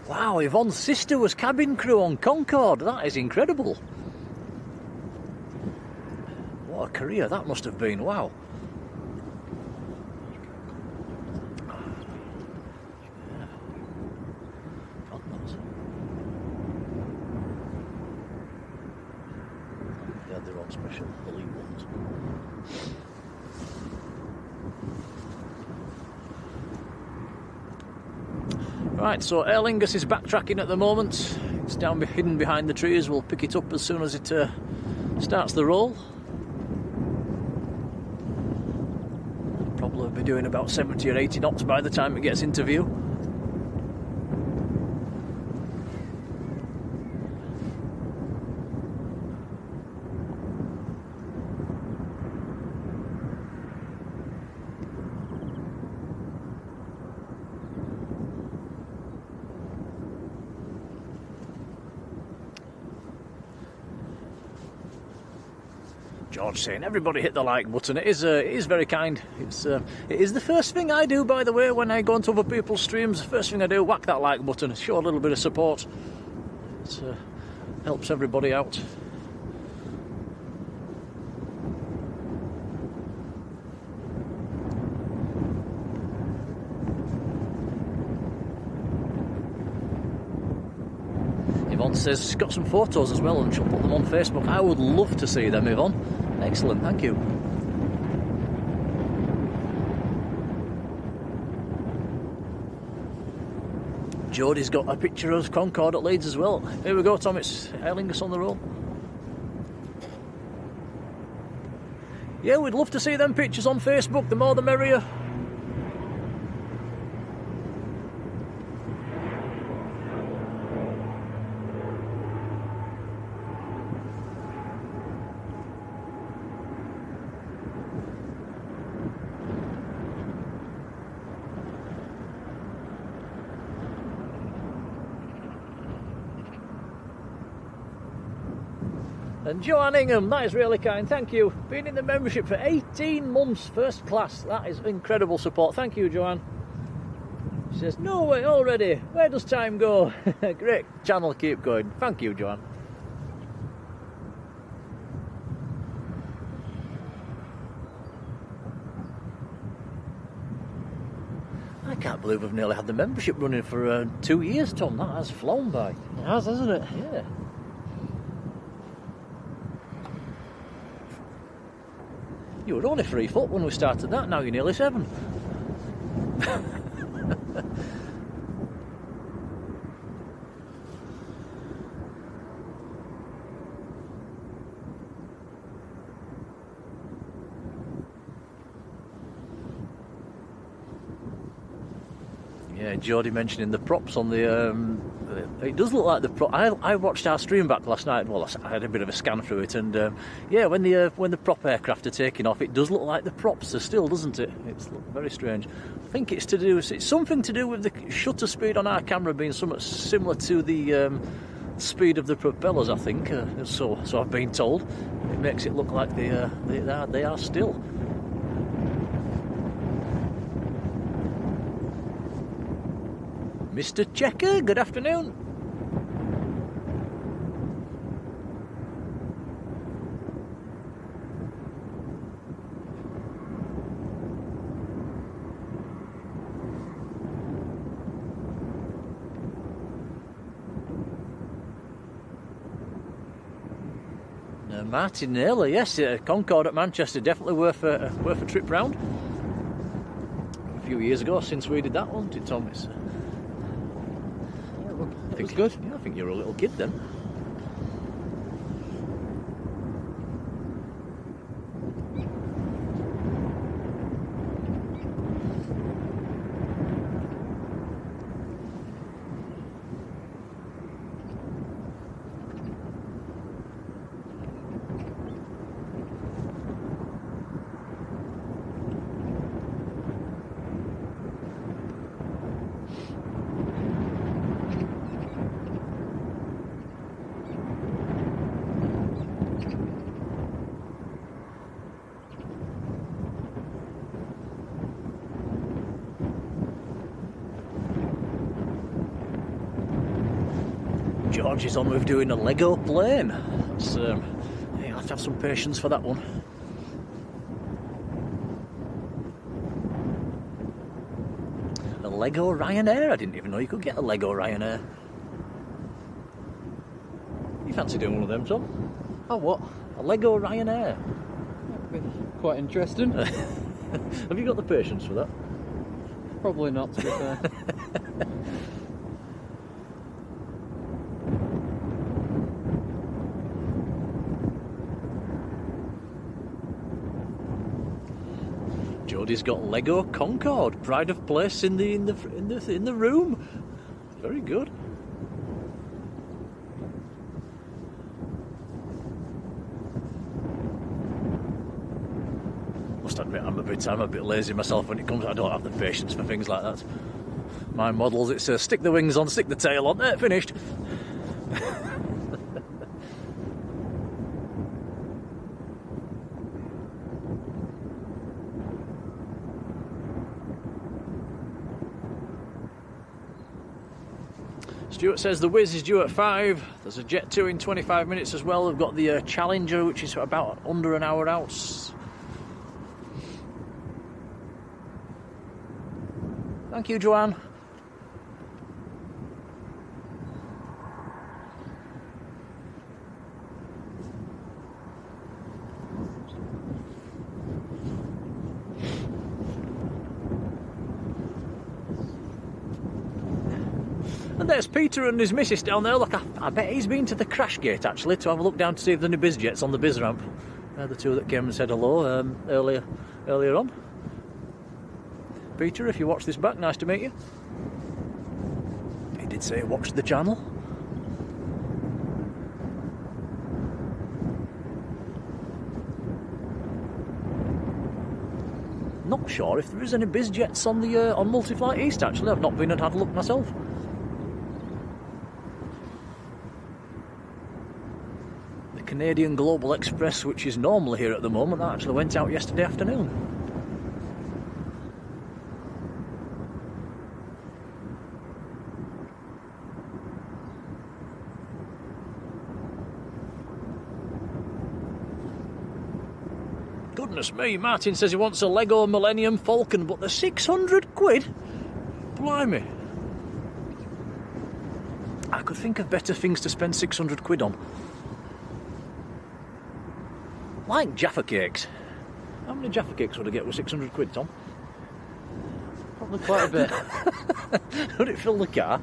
Wow, Yvonne's sister was cabin crew on Concorde. That is incredible. What a career that must have been. Wow. God knows. They had their own special elite ones. Right, so Aer Lingus is backtracking at the moment. It's down hidden behind the trees. We'll pick it up as soon as it starts the roll. Probably be doing about 70 or 80 knots by the time it gets into view. George saying, everybody hit the like button. It is very kind. It is the first thing I do, by the way, when I go onto other people's streams. The first thing I do, whack that like button, show a little bit of support. It helps everybody out. Yvonne says she's got some photos as well and she'll put them on Facebook. I would love to see them, Yvonne. Excellent, thank you. Jodie's got a picture of Concorde at Leeds as well. Here we go, Tom, it's Aer Lingus on the roll. Yeah, we'd love to see them pictures on Facebook, the more the merrier. And Joanne Ingham, that is really kind, thank you. Been in the membership for 18 months, first class. That is incredible support. Thank you, Joanne. She says, no way already. Where does time go? Great channel, keep going. Thank you, Joanne. I can't believe we've nearly had the membership running for 2 years, Tom. That has flown by. It has, hasn't it? Yeah. You were only 3 foot when we started that, now you're nearly 7. Yeah, Jodie mentioning the props on the... it does look like the prop. I watched our stream back last night. Well, I had a bit of a scan through it, and yeah, when the prop aircraft are taking off, it does look like the props are still, doesn't it? It's very strange. I think it's something to do with the shutter speed on our camera being somewhat similar to the speed of the propellers. I think so I've been told. It makes it look like they are still. Mr. Checker, good afternoon. Martin Naylor, yes, Concorde at Manchester, definitely worth a trip round. A few years ago since we did that one, did Tom? It was good. Yeah, I think you were a little kid then. George is on with doing a Lego plane. That's, you'll have to have some patience for that one. A Lego Ryanair? I didn't even know you could get a Lego Ryanair. You fancy doing one of them, Tom? Oh, what? A Lego Ryanair. That'd be quite interesting. Have you got the patience for that? Probably not, to be fair. Jodie's got Lego Concorde, pride of place in the room. Very good. Must admit, I'm a bit lazy myself when it comes. I don't have the patience for things like that. My models, it's stick the wings on, stick the tail on. There, finished. Stuart says the Whiz is due at 5. There's a Jet 2 in 25 minutes as well. We've got the Challenger, which is about under an hour out. Thank you, Joanne. And there's Peter and his missus down there. Look, I bet he's been to the crash gate actually to have a look down to see if there are any biz jets on the biz ramp. They're the two that came and said hello earlier on. Peter, if you watch this back, nice to meet you. He did say watch the channel. Not sure if there is any biz jets on the on Multiflight East. Actually, I've not been and had a look myself. The Canadian Global Express, which is normally here at the moment, that actually went out yesterday afternoon. Goodness me, Martin says he wants a Lego Millennium Falcon, but they're 600 quid? Blimey. I could think of better things to spend 600 quid on. Like Jaffa cakes. How many Jaffa cakes would I get with 600 quid, Tom? Probably quite a bit. Would it fill the car?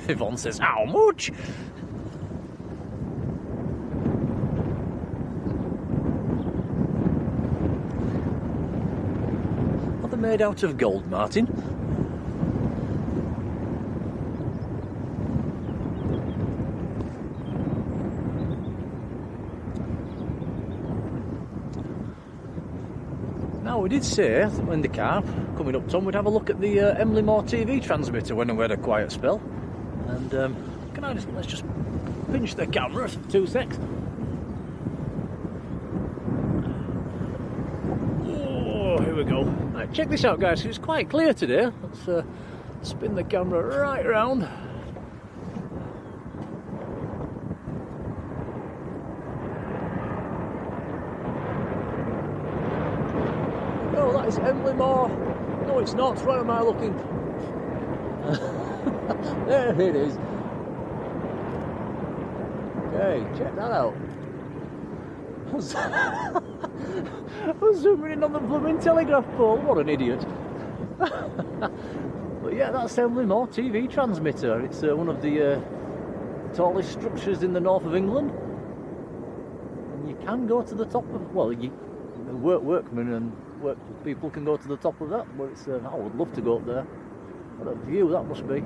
Yvonne says, how much? Are they made out of gold, Martin? Now, we did say in the car, coming up, Tom, we'd have a look at the Emily Moore TV transmitter when we had a quiet spell. And let's just pinch the camera for 2 secs. Oh, here we go. Right, check this out, guys. It's quite clear today. Let's spin the camera right round. Oh, that is Emily Moore. No, it's not. Where am I looking? There it is. Okay, check that out. I was zooming in on the blooming telegraph pole. What an idiot. But yeah, that's Emily Moore TV transmitter. It's one of the tallest structures in the north of England. And you can go to the top of, well, workmen and where people can go to the top of that. But it's, I would love to go up there. What a view that must be.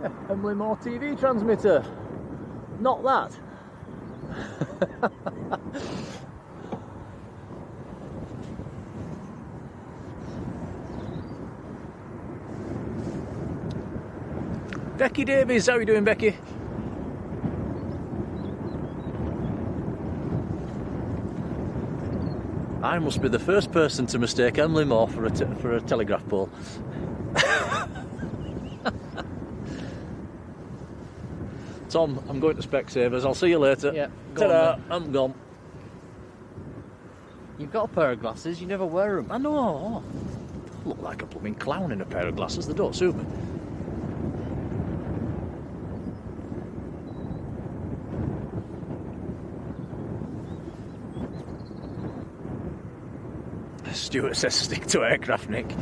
Yeah, Emily Moore TV transmitter. Not that. Becky Davies, how are you doing, Becky? I must be the first person to mistake Emily Moore for a telegraph pole. Tom, I'm going to Specsavers. I'll see you later. Yeah, Ta-da, I'm gone. You've got a pair of glasses, you never wear them. I know. I look like a blooming clown in a pair of glasses. They don't suit me. Stuart says stick to aircraft, Nick.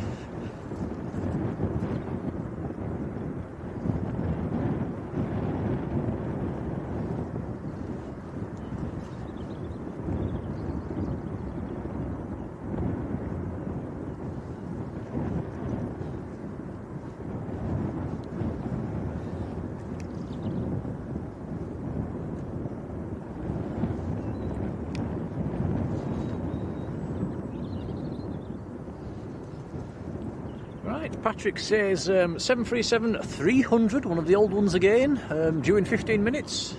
Patrick says 737-300, one of the old ones again, due in 15 minutes.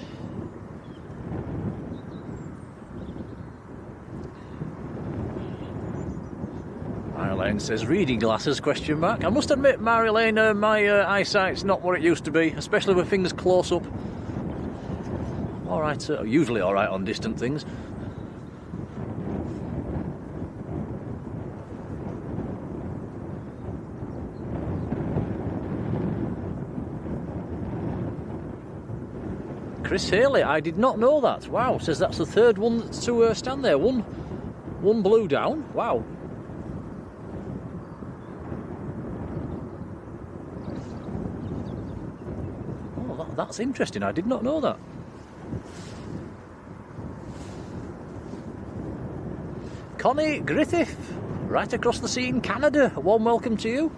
Marjolein says reading glasses, question mark. I must admit, Marjolein, my eyesight's not what it used to be, especially with things close up. Alright, usually alright on distant things. Chris Haley, I did not know that. Wow, says that's the third one to stand there. One blew down. Wow. Oh, that's interesting. I did not know that. Connie Griffith, right across the sea in Canada. A warm welcome to you.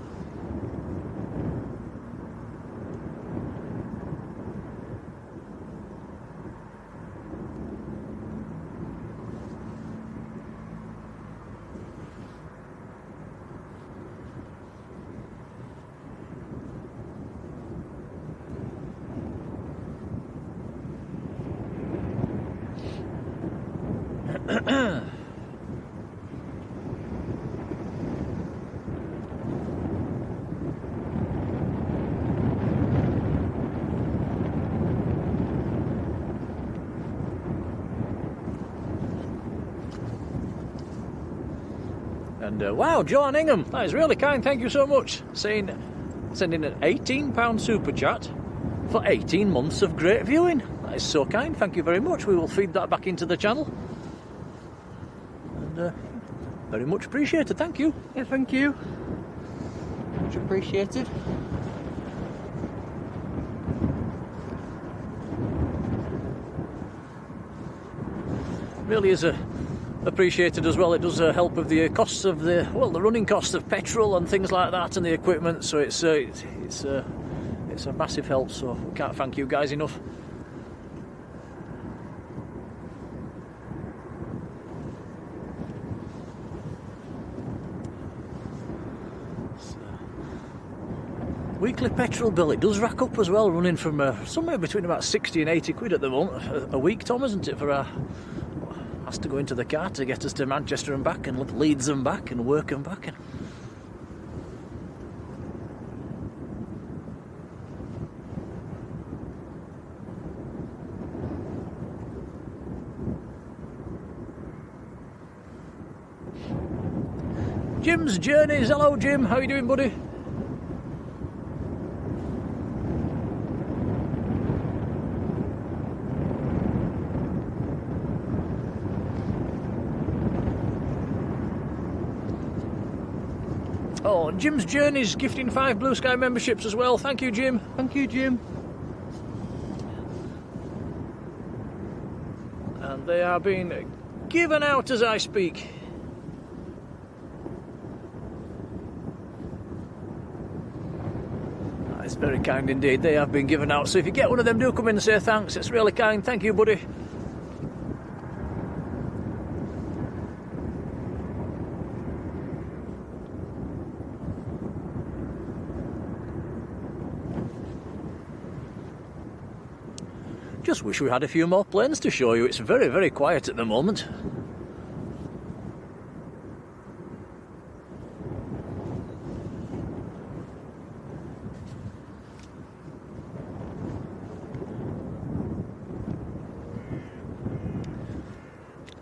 And wow, Joanne Ingham, that is really kind, thank you so much. Sending an £18 super chat for 18 months of great viewing. That is so kind, thank you very much. We will feed that back into the channel. And very much appreciated, thank you. Yeah, thank you. Much appreciated. Really is appreciated as well. It does help with the costs of the running costs of petrol and things like that, and the equipment. So it's a massive help. So we can't thank you guys enough. Weekly petrol bill, it does rack up as well, running from somewhere between about 60 and 80 quid at the moment a week, Tom, isn't it, for our has to go into the car to get us to Manchester and back, and Leeds and back, and work and back. Jim's Journeys, hello Jim, how you doing, buddy? Oh, Jim's Journeys gifting 5 Blue Sky memberships as well. Thank you, Jim. Thank you, Jim. And they are being given out as I speak. That is very kind indeed. They have been given out. So if you get one of them, do come in and say thanks. It's really kind. Thank you, buddy. Just wish we had a few more planes to show you. It's very, very quiet at the moment.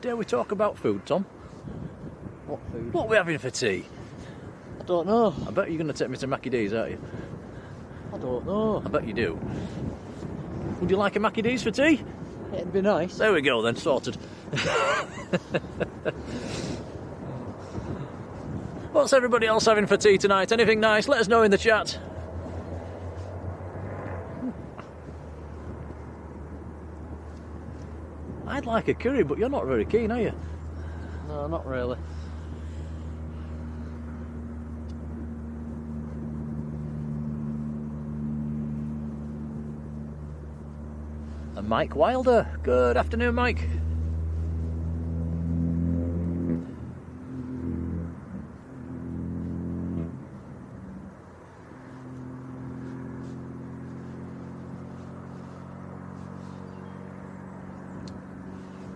Dare we talk about food, Tom? What food? What are we having for tea? I don't know. I bet you're going to take me to Mackie D's, aren't you? I don't know. I bet you do. Would you like a Mackie D's for tea? It'd be nice. There we go then, sorted. What's everybody else having for tea tonight? Anything nice? Let us know in the chat. I'd like a curry, but you're not very keen, are you? No, not really. And Mike Wilder. Good afternoon, Mike.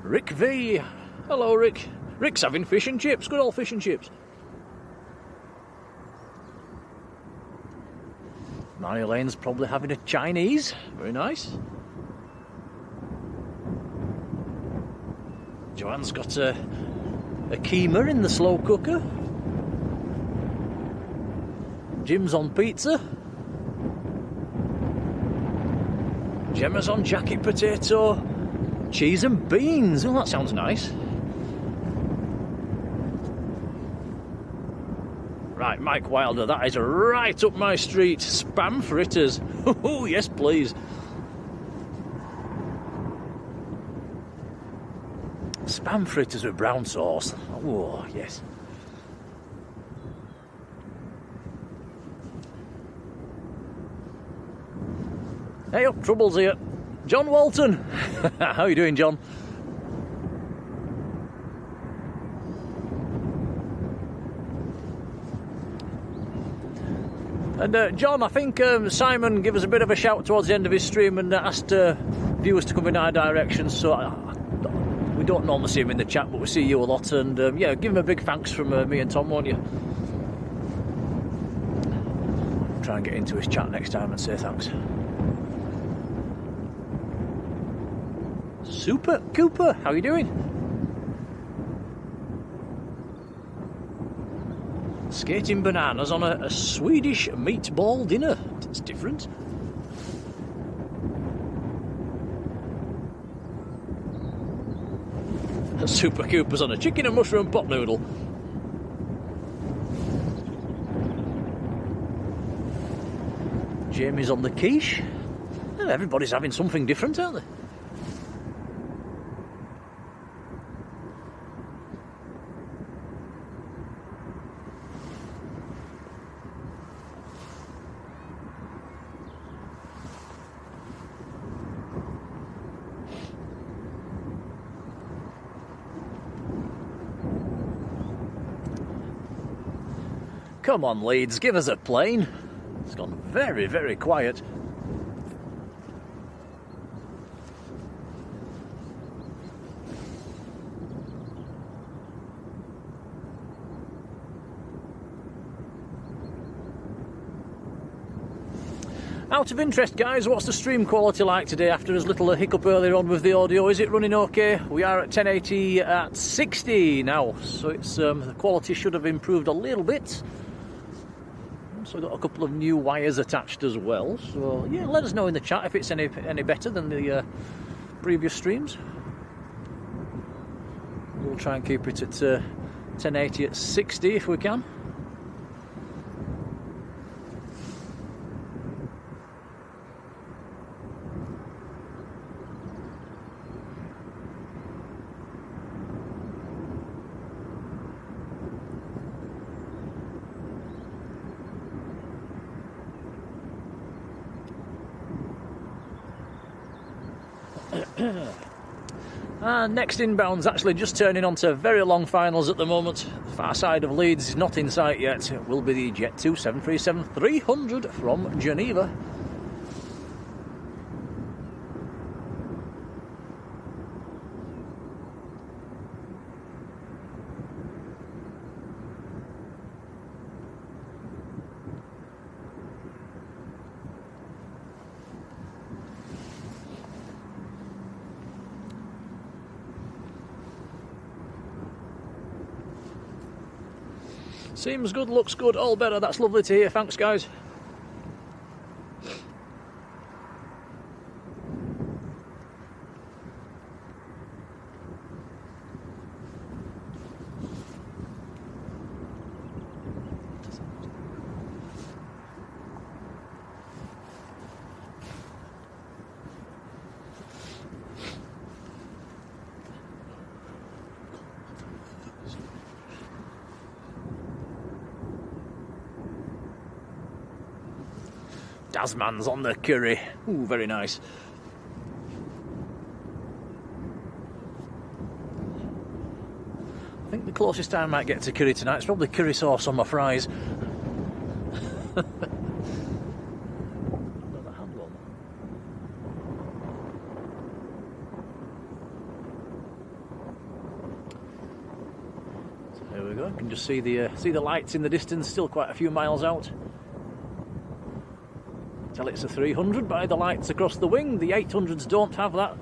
Rick V. Hello, Rick. Rick's having fish and chips. Good old fish and chips. Marjoleine's probably having a Chinese. Very nice. Joanne's got a keema in the slow cooker. Jim's on pizza. Gemma's on jacket potato, cheese and beans. Oh, that sounds nice. Right, Mike Wilder, that is right up my street. Spam fritters. Oh, yes, please. Spam fritters with brown sauce. Oh, yes. Hey up, Trouble's here. John Walton. How are you doing, John? And John, I think Simon gave us a bit of a shout towards the end of his stream and asked viewers to come in our direction, so we don't normally see him in the chat, but we see you a lot, and yeah, give him a big thanks from me and Tom, won't you? Try and get into his chat next time and say thanks. Super Cooper, how are you doing? Skating bananas on a Swedish meatball dinner. It's different. Super Cooper's on a chicken and mushroom pot noodle. Jamie's on the quiche. Well, everybody's having something different, aren't they? Come on, Leeds, give us a plane. It's gone very, very quiet. Out of interest, guys, what's the stream quality like today after his little hiccup earlier on with the audio? Is it running okay? We are at 1080 at 60 now, so it's the quality should have improved a little bit. Also got a couple of new wires attached as well, so yeah, let us know in the chat if it's any better than the previous streams. We'll try and keep it at 1080 at 60 if we can. And next inbound's actually just turning onto very long finals at the moment. Far side of Leeds is not in sight yet. It will be the Jet 2 737-300 from Geneva. Seems good, looks good, all better. That's lovely to hear. Thanks, guys. Dasman's on the curry. Ooh, very nice. I think the closest I might get to curry tonight is probably curry sauce on my fries. So there we go. You can just see the lights in the distance. Still quite a few miles out. Tell it's a 300 by the lights across the wing. The 800s don't have that.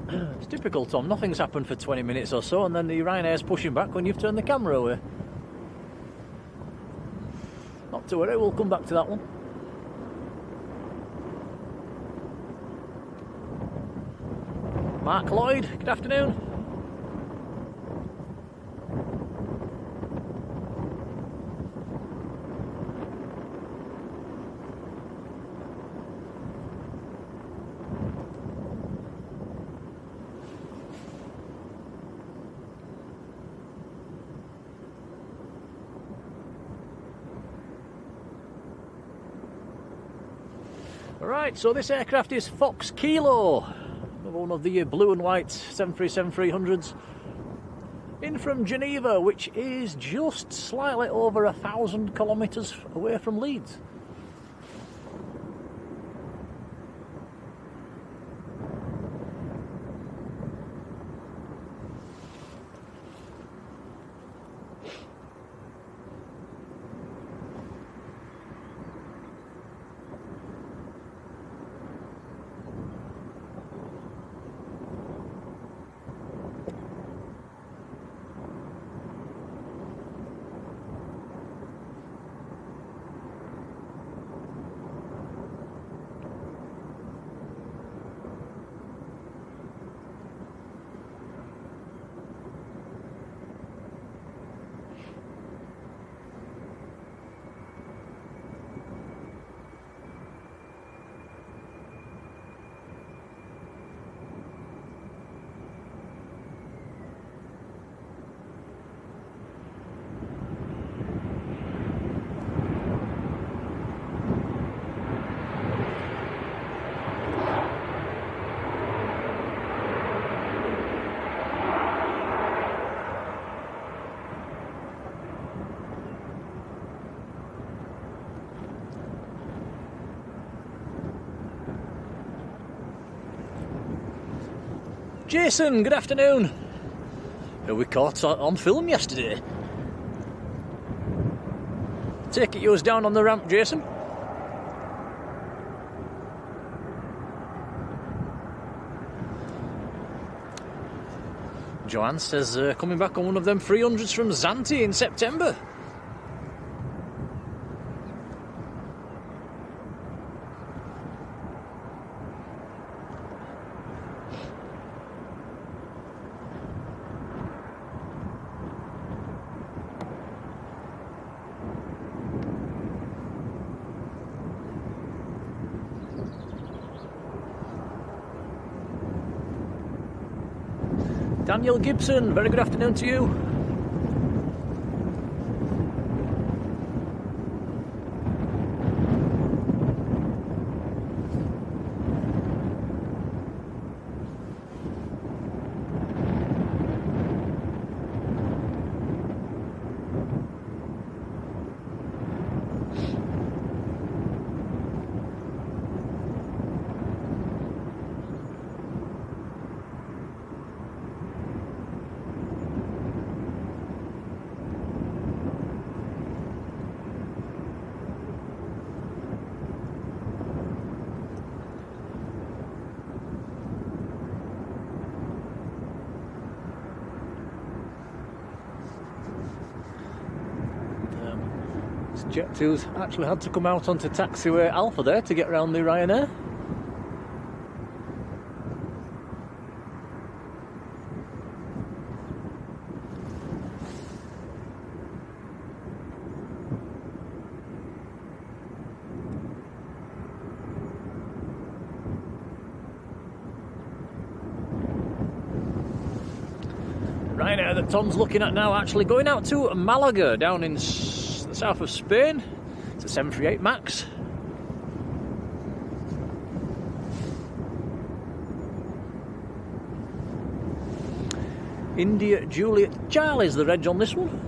It's typical, Tom. Nothing's happened for 20 minutes or so, and then the Ryanair's pushing back when you've turned the camera away. Not to worry, we'll come back to that one. Mark Lloyd, good afternoon. Right, so this aircraft is Fox Kilo, one of the blue and white 737-300s, in from Geneva, which is just slightly over 1,000 kilometres away from Leeds. Jason, good afternoon. We caught on film yesterday. Take it you was down on the ramp, Jason. Joanne says coming back on one of them 300s from Zante in September. Daniel Gibson, very good afternoon to you. Jet 2's actually had to come out onto taxiway Alpha there to get round the Ryanair. Ryanair that Tom's looking at now actually going out to Malaga down in the south of Spain. It's a 738 MAX. India Juliet Charlie's the reg on this one.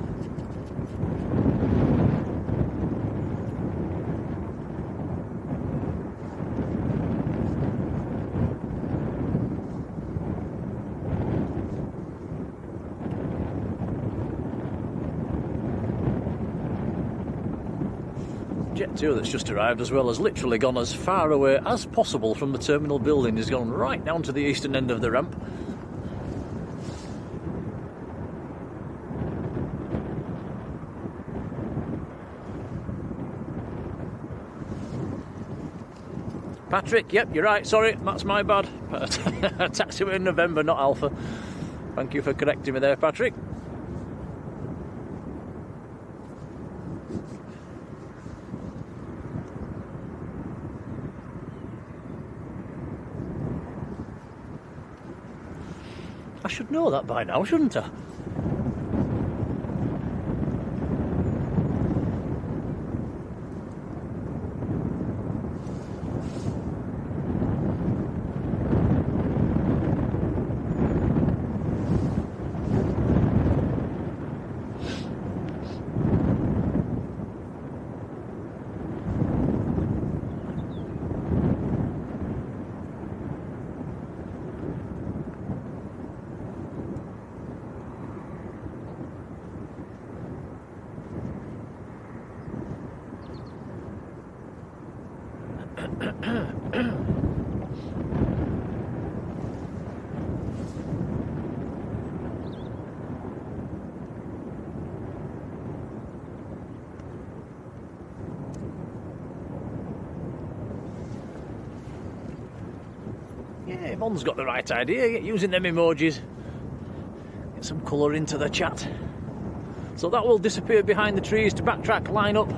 Jet 2 that's just arrived as well has literally gone as far away as possible from the terminal building. He's gone right down to the eastern end of the ramp. Patrick, yep, you're right, sorry, that's my bad. Taxiway in November, not Alpha. Thank you for correcting me there, Patrick. I should know that by now, shouldn't I? Yeah, Yvonne's got the right idea, get using them emojis. Get some colour into the chat. So that will disappear behind the trees to backtrack, line up.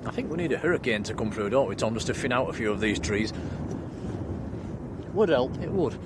I think we need a hurricane to come through, don't we, Tom, just to thin out a few of these trees. Would help. It would.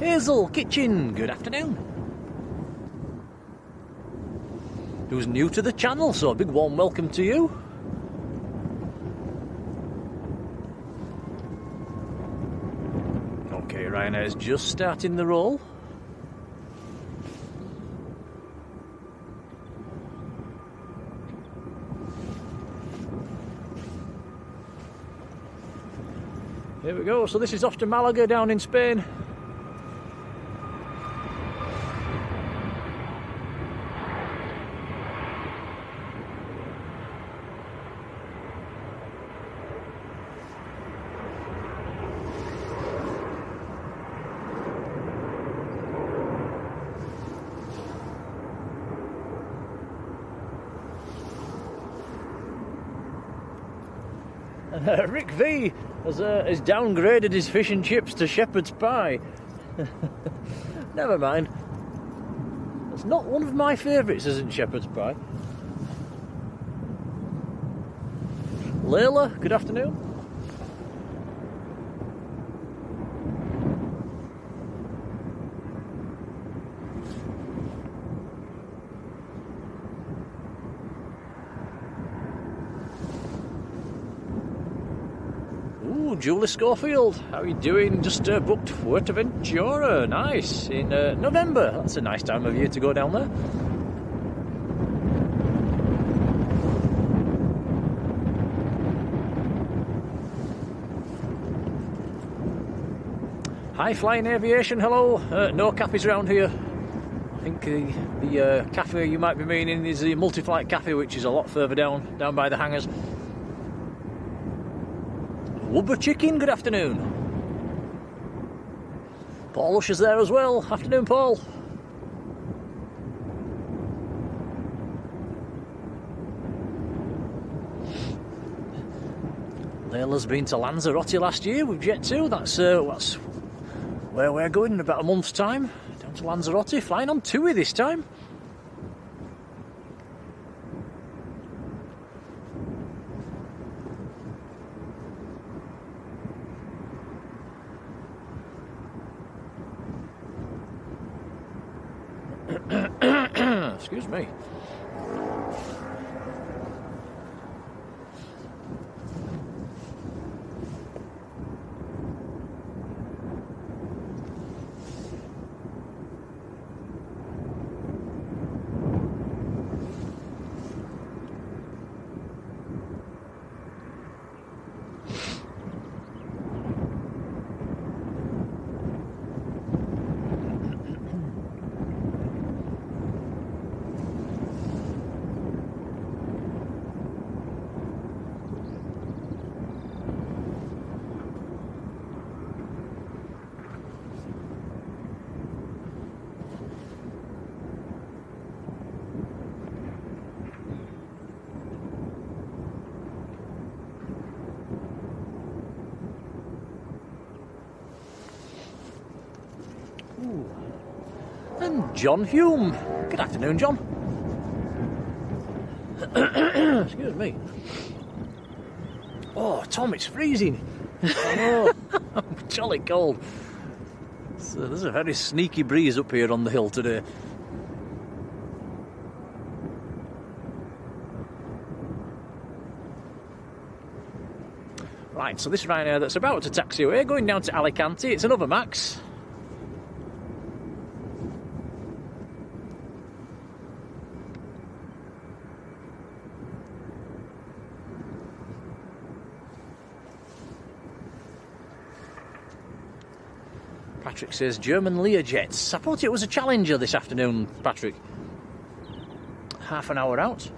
Hazel Kitchen, good afternoon. Who's new to the channel, so a big warm welcome to you. Okay, Ryanair's just starting the roll. Here we go, so this is off to Malaga down in Spain. Rick V has downgraded his fish and chips to shepherd's pie. Never mind. It's not one of my favourites, isn't shepherd's pie? Layla, good afternoon. Julie Schofield, how are you doing? Just booked Fuerteventura, nice, in November. That's a nice time of year to go down there. High Flying Aviation, hello. No cafes around here. I think the cafe you might be meaning is the Multi-Flight Cafe, which is a lot further down by the hangars. Wubba Chicken, good afternoon. Paul Usher's there as well. Afternoon, Paul. Layla's been to Lanzarote last year. We've yet to. That's where we're going in about a month's time. Down to Lanzarote, flying on TUI this time. Excuse me. And John Hume. Good afternoon, John. Excuse me. Oh, Tom, it's freezing. I know. I'm jolly cold. So there's a very sneaky breeze up here on the hill today. Right, so this Ryanair that's about to taxi away, going down to Alicante. It's another Max. Patrick says German Learjets. I thought it was a Challenger this afternoon, Patrick. Half an hour out.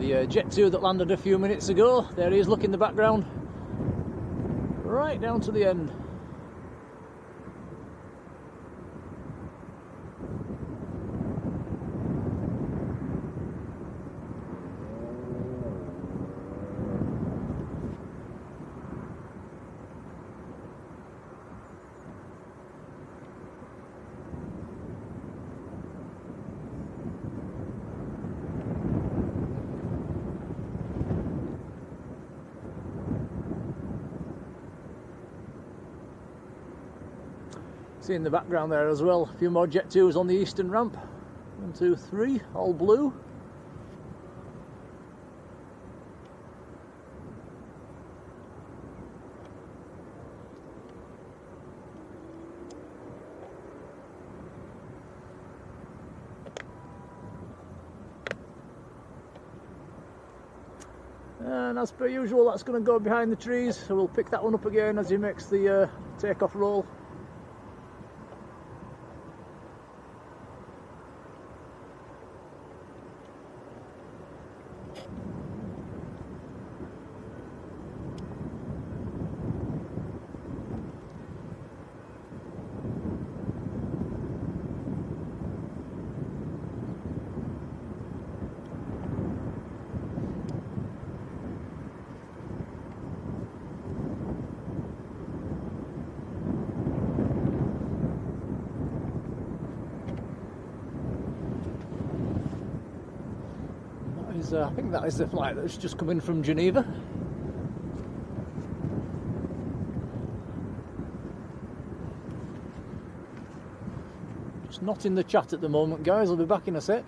The Jet 2 that landed a few minutes ago, there he is, look in the background, right down to the end. See in the background there as well, a few more Jet 2s on the eastern ramp. 1, 2, 3, all blue. And as per usual, that's going to go behind the trees, so we'll pick that one up again as he makes the takeoff roll. I think that is the flight that's just come in from Geneva. Just not in the chat at the moment, guys. I'll be back in a sec.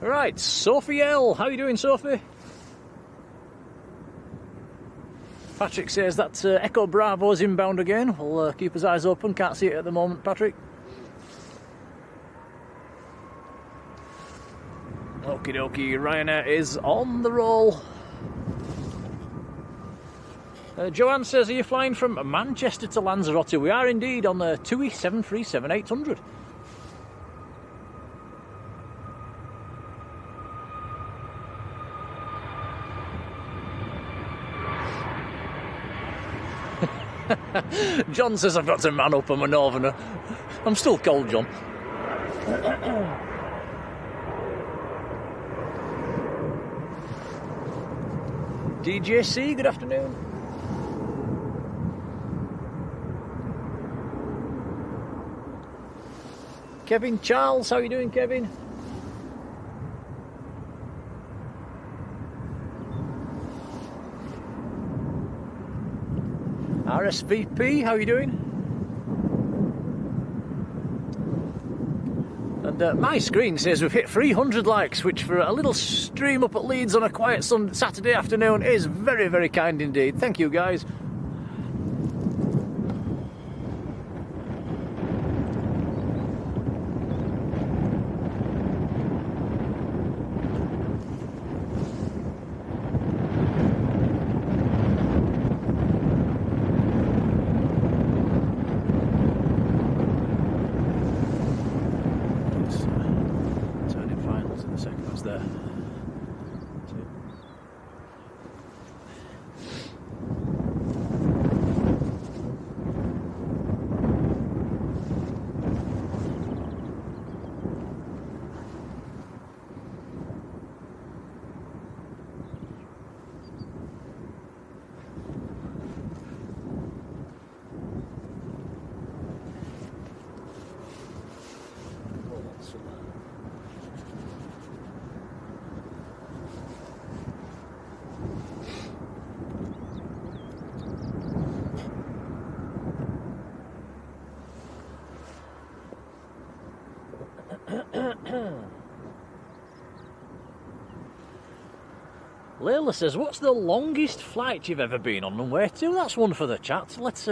Right, Sophie L. How are you doing, Sophie? Patrick says that Echo Bravo's inbound again. We'll keep his eyes open. Can't see it at the moment, Patrick. Okie dokie, Ryanair is on the roll. Joanne says, are you flying from Manchester to Lanzarote? We are indeed on the TUI 737-800. John says I've got to man up, I'm a northerner. I'm still cold, John. DJC, good afternoon. Kevin Charles, how are you doing, Kevin? RSVP, how are you doing? And my screen says we've hit 300 likes, which for a little stream up at Leeds on a quiet Saturday afternoon is very, very kind indeed. Thank you, guys. Layla says, what's the longest flight you've ever been on and where to? That's one for the chat. Let's,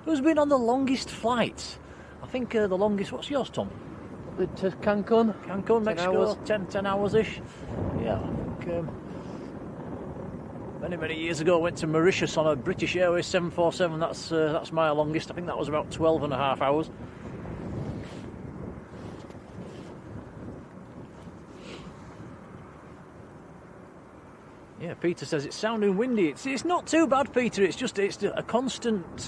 who's been on the longest flight? I think the longest, what's yours, Tom? To Cancun. Cancun, 10 Mexico, hours. 10 hours-ish. Yeah, I think, many years ago I went to Mauritius on a British Airways 747. That's my longest. I think that was about 12.5 hours. Yeah, Peter says it's sounding windy. It's not too bad, Peter. It's a constant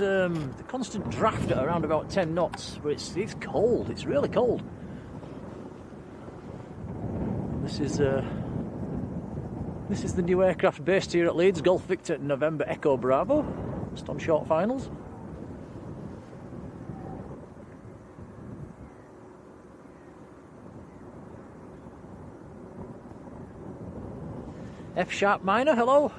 draft at around about 10 knots. But it's cold. It's really cold. This is the new aircraft based here at Leeds. Golf Victor November Echo Bravo. Just on short finals. F Sharp Minor, hello.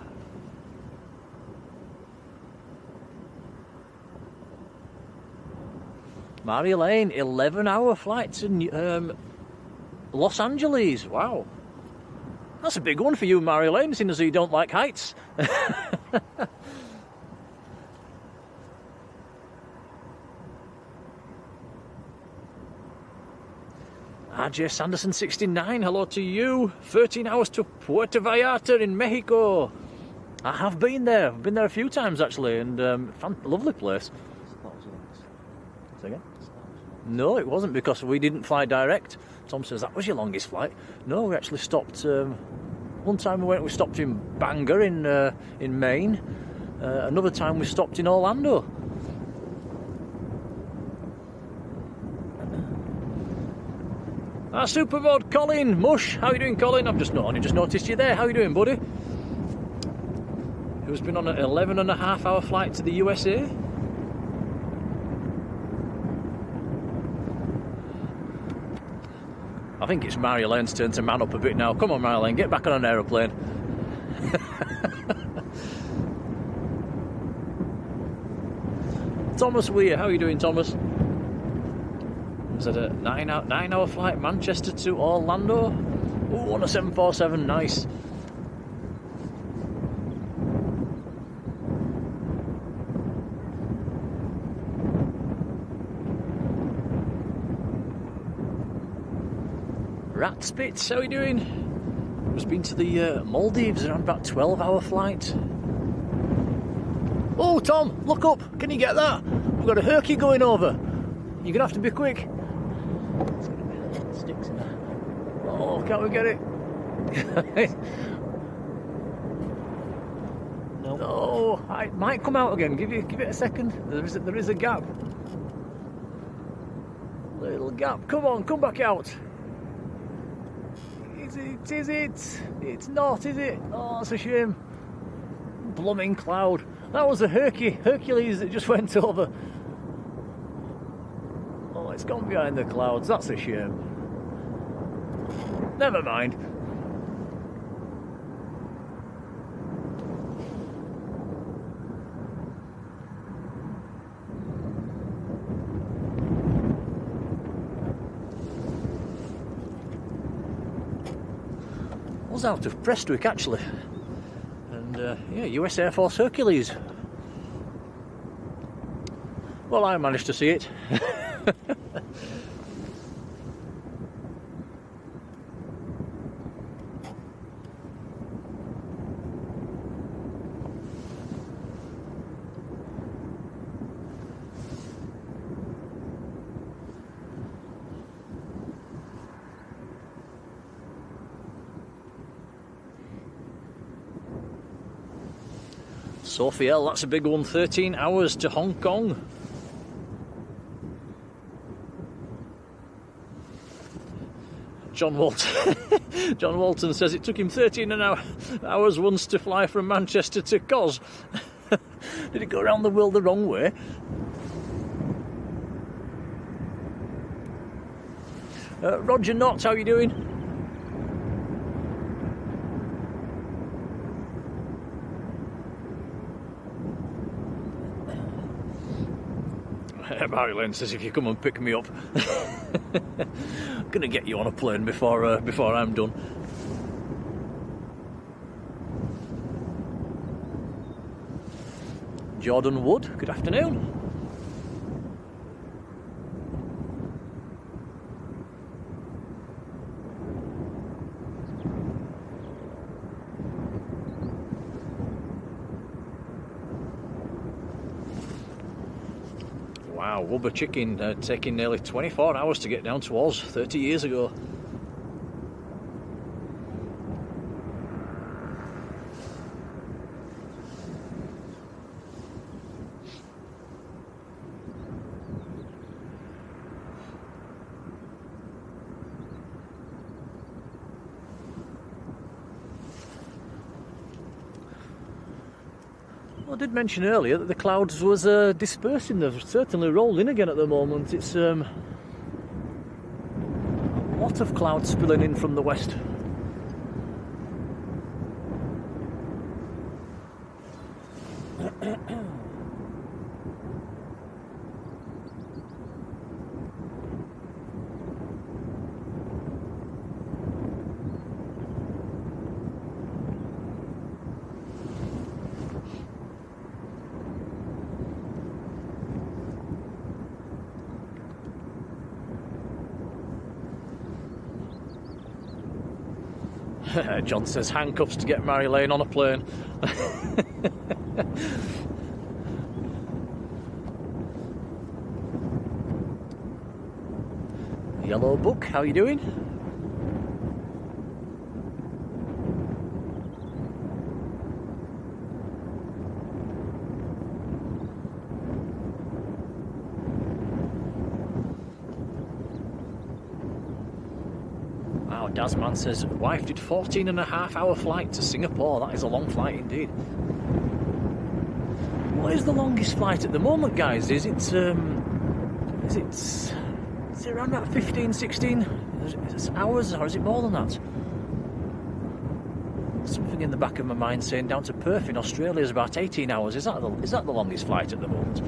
Marjolein, 11-hour flight to Los Angeles. Wow. That's a big one for you, Marjolein, seeing as you don't like heights. RJ Sanderson 69, hello to you. 13 hours to Puerto Vallarta in Mexico. I have been there. I've been there a few times actually, and lovely place. Say again? No, it wasn't, because we didn't fly direct. Tom says that was your longest flight. No, we actually stopped. One time we stopped in Bangor in Maine. Another time we stopped in Orlando. Supermod Colin Mush, how you doing, Colin? I've only just noticed you there. How you doing, buddy? Who's been on an 11.5-hour flight to the USA? I think it's Marjolein's turn to man up a bit now. Come on, Marjolein, get back on an aeroplane. Thomas Weir, how are you doing, Thomas? Was it a 9-hour flight, Manchester to Orlando? Ooh, on a 747, nice. Ratspitz, how are you doing? Just been to the Maldives, around about 12-hour flight. Oh, Tom, look up. Can you get that? We've got a herky going over. You're going to have to be quick. It's going to be little sticks in there. Oh, can't we get it? No. Oh, it might come out again. Give it a second. There is a gap. Little gap. Come on, come back out. Is it? It's not, is it? Oh, that's a shame. Blooming cloud. That was a Hercules that just went over. Oh, it's gone behind the clouds. That's a shame. Never mind. I was out of Prestwick actually, and yeah, US Air Force Hercules. Well, I managed to see it. Sophie L, that's a big one, 13 hours to Hong Kong. John Walton says it took him 13 hours once to fly from Manchester to Cos. Did it go around the world the wrong way? Roger Knott, how are you doing? Marjolein says if you come and pick me up. I'm gonna get you on a plane before I'm done. Jordan Wood, good afternoon. Wow, Wubba chicken taking nearly 24 hours to get down to Oz 30 years ago. I did mention earlier that the clouds was dispersing. They've certainly rolled in again at the moment. It's a lot of clouds spilling in from the west. John says handcuffs to get Marjolein on a plane. Yellow Book, how you doing? Dasman says, wife did 14.5-hour flight to Singapore. That is a long flight indeed. What is the longest flight at the moment, guys? Is it around about 15, 16 hours, or is it more than that? Something in the back of my mind saying down to Perth in Australia is about 18 hours. Is that the longest flight at the moment?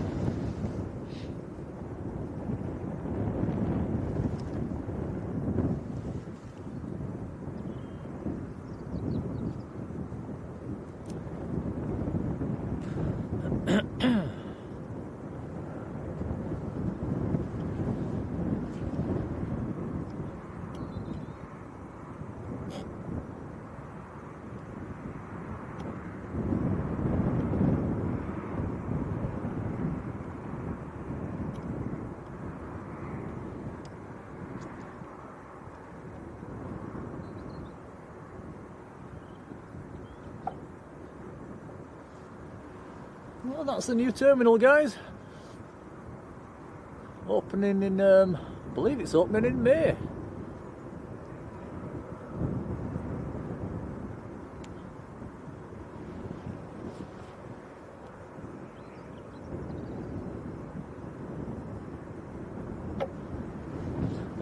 Well, that's the new terminal, guys. Opening in, I believe it's opening in May.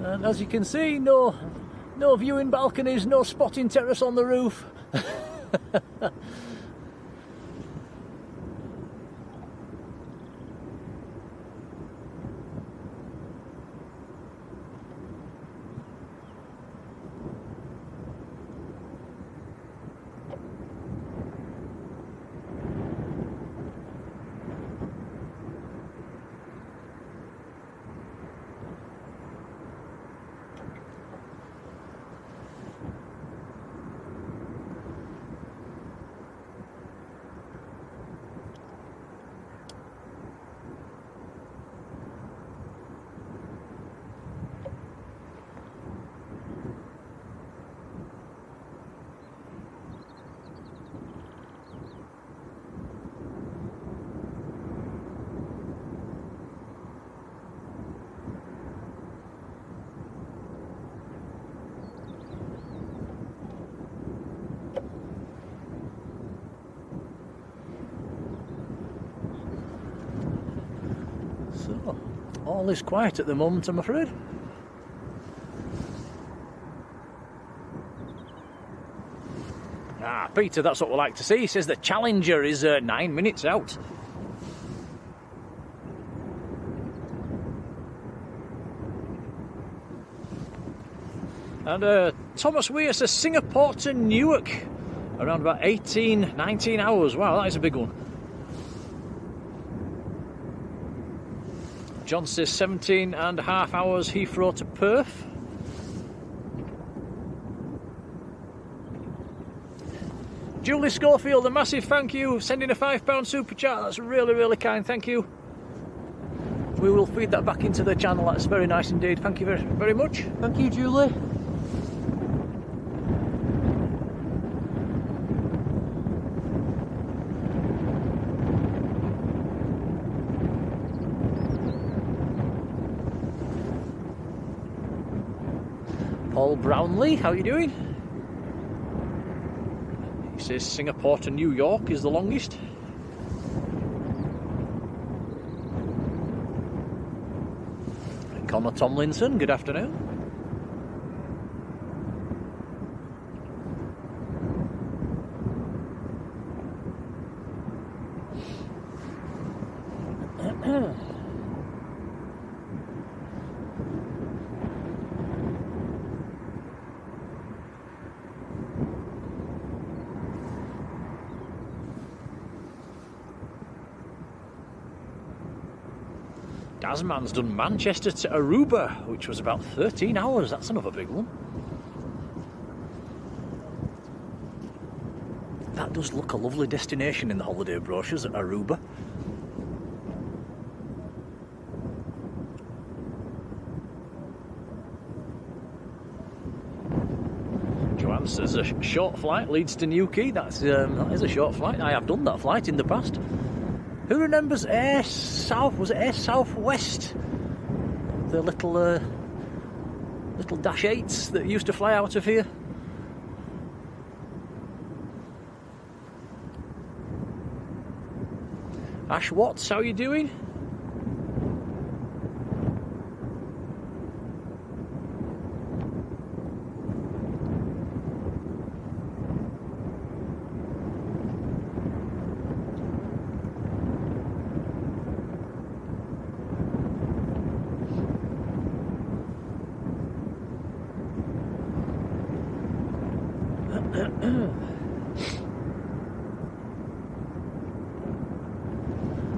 And as you can see, no viewing balconies, no spotting terrace on the roof. So, all is quiet at the moment, I'm afraid. Ah, Peter, that's what we like to see. He says the Challenger is 9 minutes out. And Thomas Weir says Singapore to Newark, around about 18, 19 hours. Wow, that is a big one. John says 17.5 hours Heathrow to Perth. Julie Schofield, a massive thank you, sending a £5 super chat. That's really, really kind, thank you. We will feed that back into the channel, that's very nice indeed. Thank you very, very much. Thank you, Julie. Paul Brownlee, how are you doing? He says Singapore to New York is the longest. Connor Tomlinson, good afternoon. Dasman's done Manchester to Aruba, which was about 13 hours. That's another big one. That does look a lovely destination in the holiday brochures, Aruba. Joanne says a short flight leads to Newquay. That is a short flight. I have done that flight in the past. Who remembers Air South? Was it Air Southwest? The little Dash 8s that used to fly out of here. Ash Watts, how are you doing?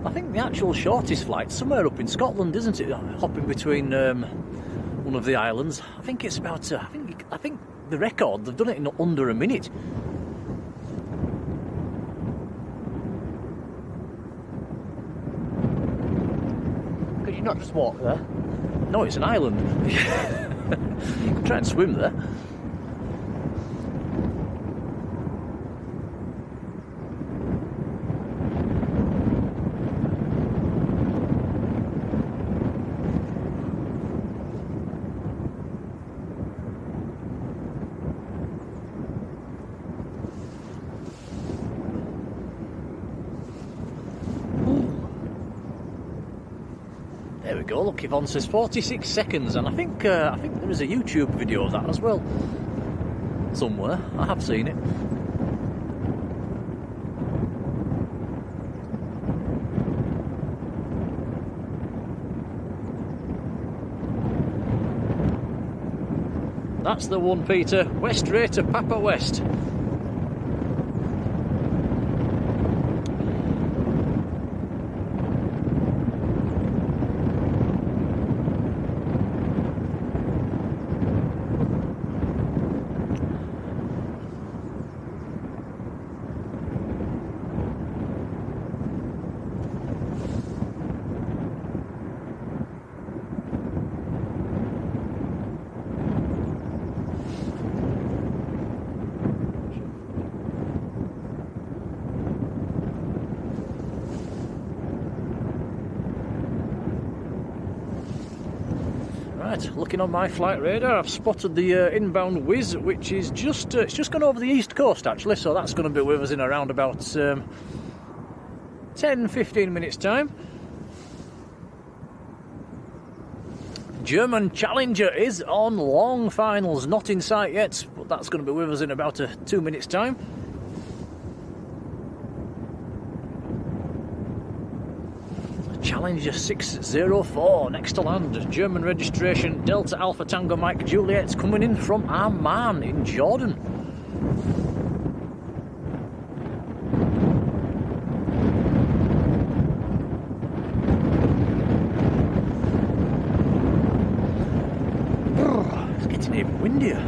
I think the actual shortest flight's somewhere up in Scotland, isn't it? Hopping between one of the islands. I think it's about. I think the record they've done it in under a minute. Could you not just walk there? No, it's an island. You can try and swim there. There we go. Look, Yvonne says 46 seconds, and I think there is a YouTube video of that as well. Somewhere. I have seen it. That's the one, Peter. West Ray to Papa West. Looking on my flight radar, I've spotted the inbound whiz, which is just it's just gone over the east coast actually, so that's going to be with us in around about 10-15 minutes time. German Challenger is on long finals, not in sight yet, but that's going to be with us in about 2 minutes time. Challenger 604 next to land, German registration, Delta Alpha Tango Mike Juliet, coming in from Amman in Jordan. India.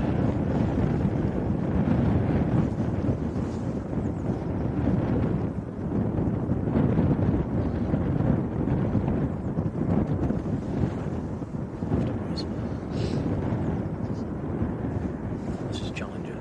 This is Challenger.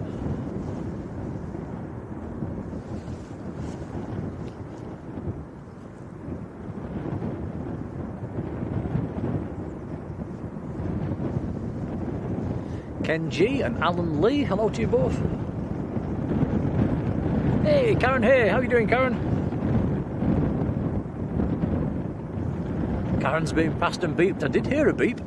Ken G and Alan Lee, hello to you both. Hey, Karen, hey, how you doing, Karen? Karen's been passed and beeped. I did hear a beep.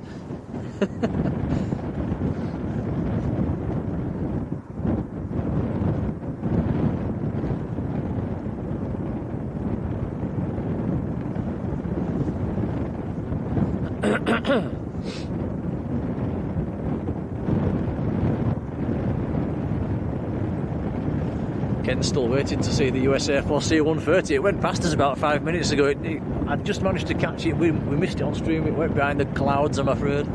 Ken's still waiting to see the US Air Force C-130. It went past us about 5 minutes ago. I just managed to catch it. We missed it on stream. It went behind the clouds, I'm afraid.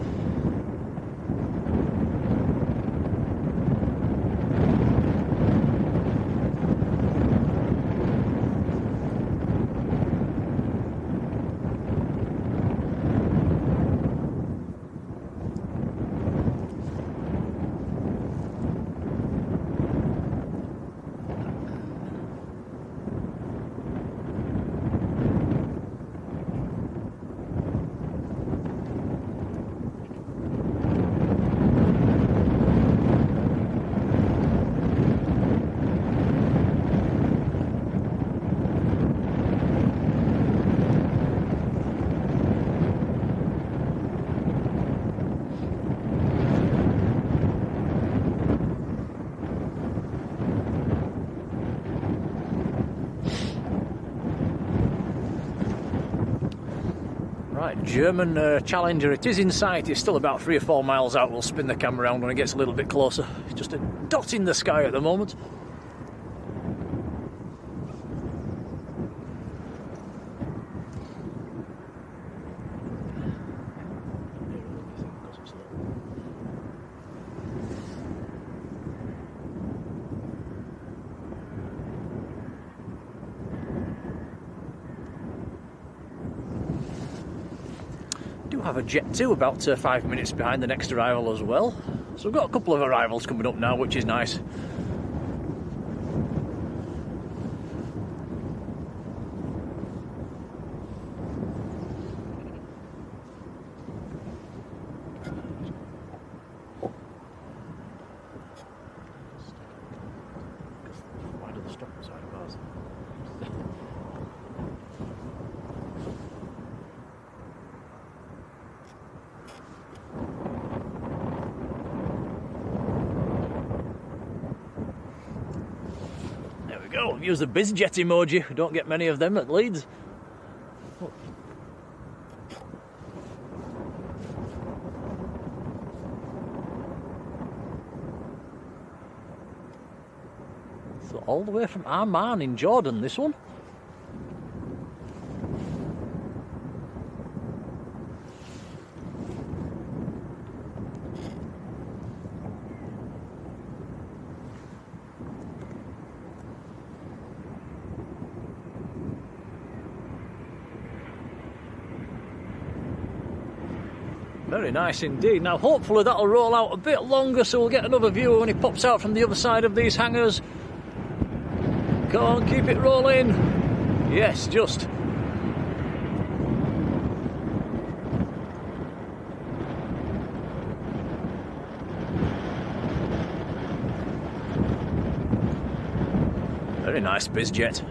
German Challenger, it is in sight. It's still about 3 or 4 miles out. We'll spin the camera around when it gets a little bit closer. It's just a dot in the sky at the moment. Have a Jet 2 about 5 minutes behind the next arrival as well. So we've got a couple of arrivals coming up now, which is nice. Why do they stop beside of ours? Use the BizJet emoji. We don't get many of them at Leeds. So all the way from Amman in Jordan, this one. Very nice indeed. Now hopefully that'll roll out a bit longer so we'll get another view when he pops out from the other side of these hangars. Come on, keep it rolling. Yes, just. Very nice BizJet.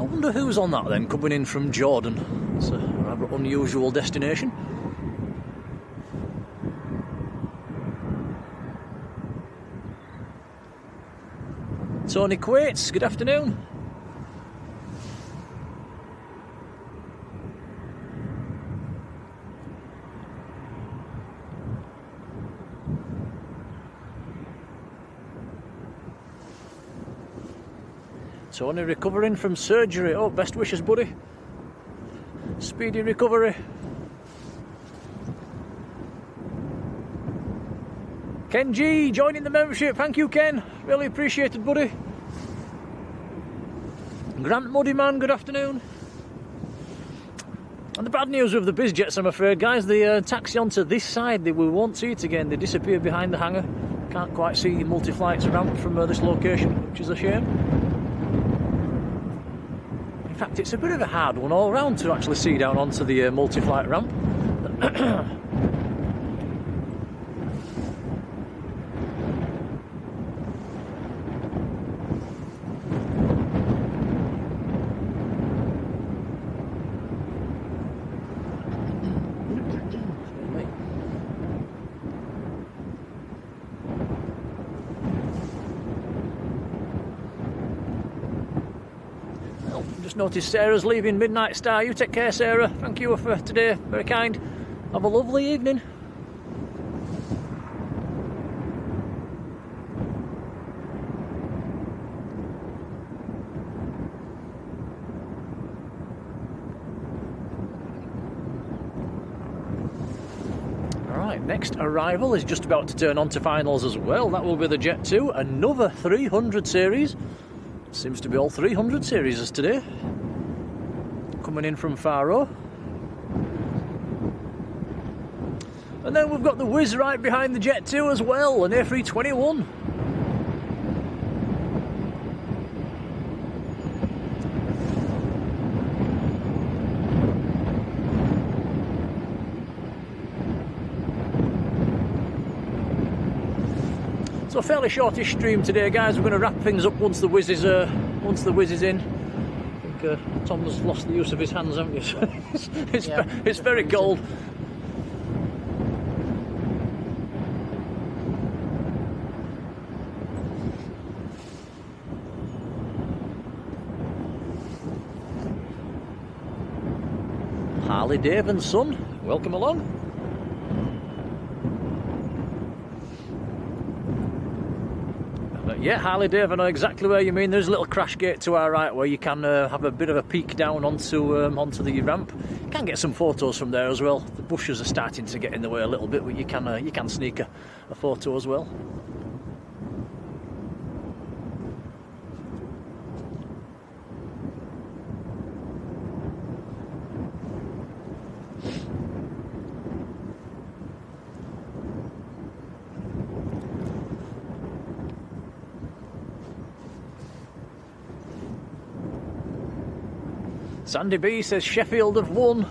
I wonder who's on that then, coming in from Jordan. It's a rather unusual destination. Tony Quates, good afternoon. Tony recovering from surgery. Oh, best wishes, buddy. Speedy recovery. Ken G joining the membership. Thank you, Ken. Really appreciated, buddy. Grant Muddy Man, good afternoon. And the bad news with the BizJets, I'm afraid, guys, the taxi onto this side, we won't see it again. They disappear behind the hangar. Can't quite see the multi-flights ramp from this location, which is a shame. In fact, it's a bit of a hard one all round to actually see down onto the multi-flight ramp. Notice Sarah's leaving Midnight Star. You take care, Sarah. Thank you for today. Very kind. Have a lovely evening. Alright, next arrival is just about to turn on to finals as well. That will be the Jet 2. Another 300 series. Seems to be all 300 series today. Coming in from Faro. And then we've got the Whiz right behind the Jet 2 as well, an A321. So a fairly shortish stream today, guys. We're going to wrap things up once the Whiz is in. I think Tom's lost the use of his hands, haven't you? It's very cold. Harley, Dave and Son, welcome along. Yeah, Harley Dave, I know exactly where you mean. There's a little crash gate to our right where you can have a bit of a peek down onto the ramp. You can get some photos from there as well. The bushes are starting to get in the way a little bit, but you can sneak a photo as well. Sandy B says Sheffield have won.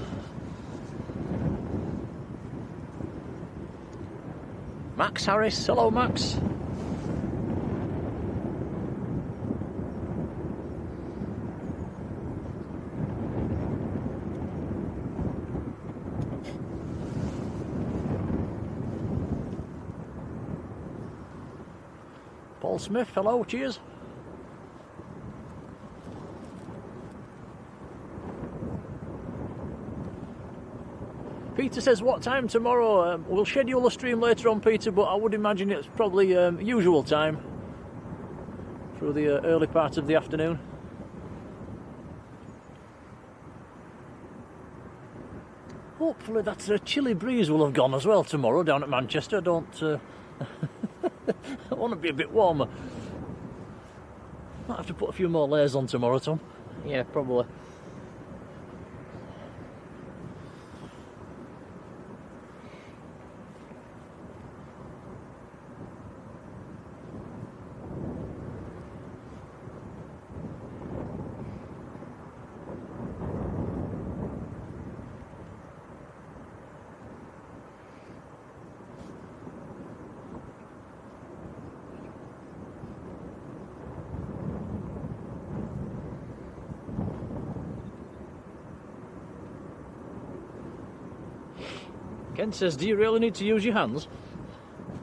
Max Harris, hello Max. Paul Smith, hello, cheers. Peter says, what time tomorrow? We'll schedule a stream later on, Peter, but I would imagine it's probably usual time through the early part of the afternoon. Hopefully that chilly breeze will have gone as well tomorrow down at Manchester. I want to be a bit warmer. Might have to put a few more layers on tomorrow, Tom. Yeah, probably. Ken says, do you really need to use your hands?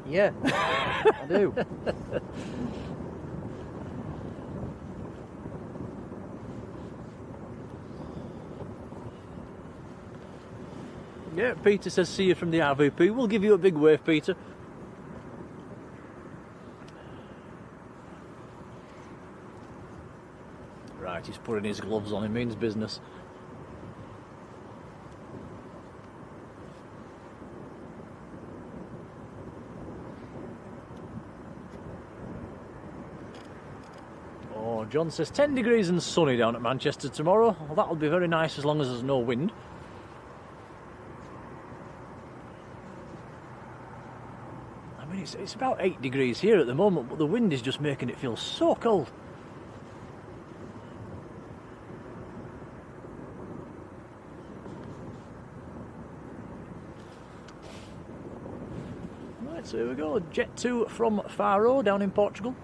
Yeah, I do. Yeah, Peter says, see you from the RVP. We'll give you a big wave, Peter. Right, he's putting his gloves on, he means business. Oh, John says 10 degrees and sunny down at Manchester tomorrow. Well, that'll be very nice as long as there's no wind. I mean, it's about 8 degrees here at the moment, but the wind is just making it feel so cold. Right, so here we go. Jet 2 from Faro down in Portugal.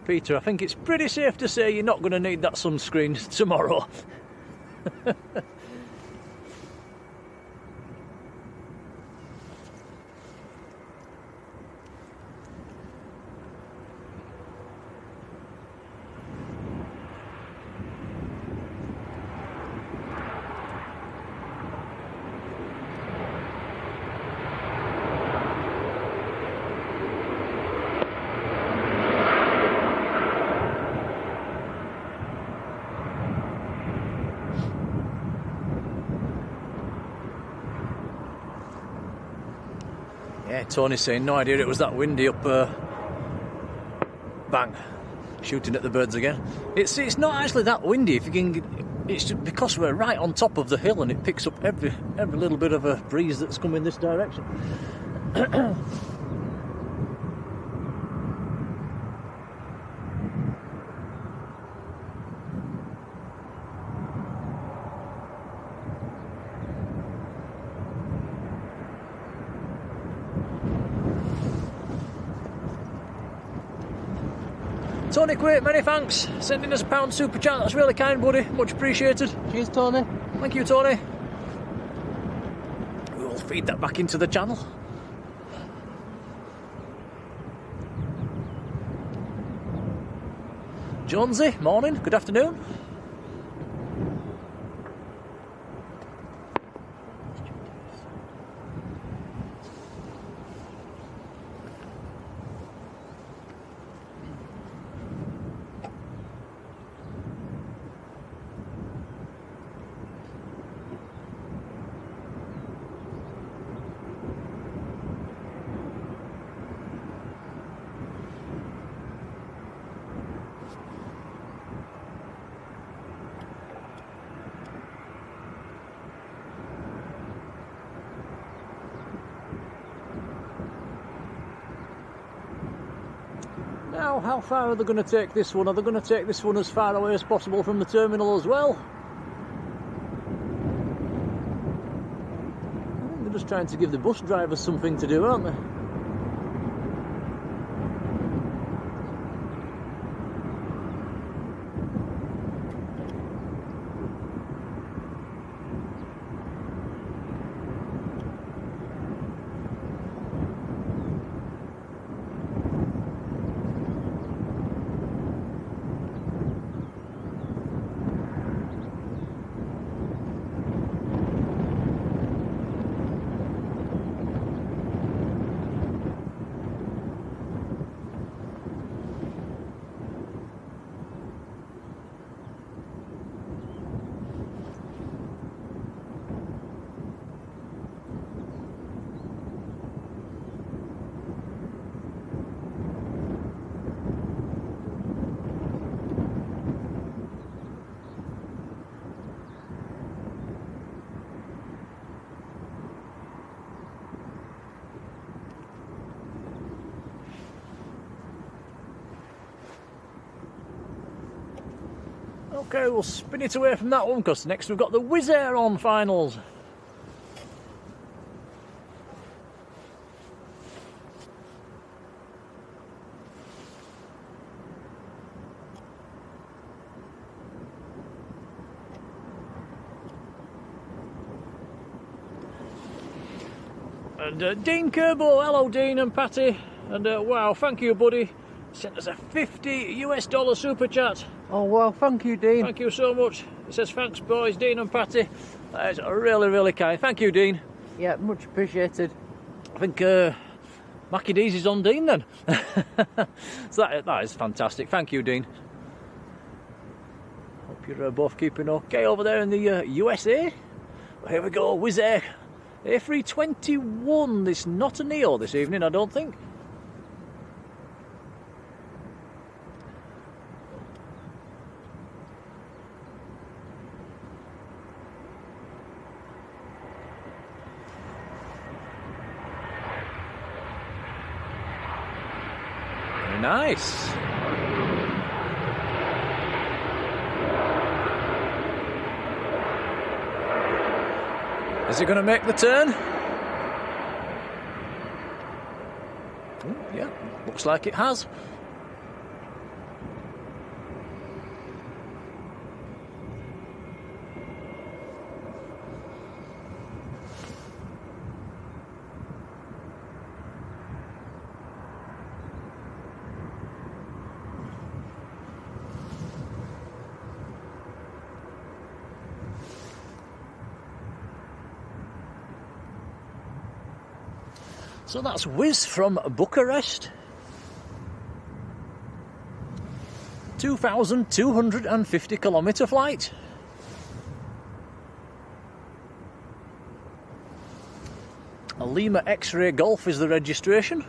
Peter, I think it's pretty safe to say you're not going to need that sunscreen tomorrow. Yeah, Tony's saying no idea it was that windy up bang, shooting at the birds again. It's not actually that windy if you can. It's just because we're right on top of the hill and it picks up every little bit of a breeze that's coming this direction. Tony Quate, many thanks. Sending us a £1 super chat, that's really kind, buddy. Much appreciated. Cheers, Tony. Thank you, Tony. We'll feed that back into the channel. Jonesy, morning, good afternoon. Now, how far are they going to take this one? Are they going to take this one as far away as possible from the terminal as well? I think they're just trying to give the bus drivers something to do, aren't they? Okay, we'll spin it away from that one because next we've got the Wizz Air on finals. And Dean Kerbo, hello Dean and Patty, and wow, thank you buddy, sent us a $50 super chat. Oh, well, thank you, Dean. Thank you so much. It says thanks, boys, Dean and Patty. That is really, really kind. Thank you, Dean. Yeah, much appreciated. I think Mackie D's is on Dean then. So that is fantastic. Thank you, Dean. Hope you're both keeping okay over there in the USA. Here we go, Wizz Air A321. This not a Neo this evening, I don't think. Very nice. Is it going to make the turn? Yeah, looks like it has. So that's Wizz from Bucharest. 2,250 kilometre flight. A Lima X-Ray Golf is the registration.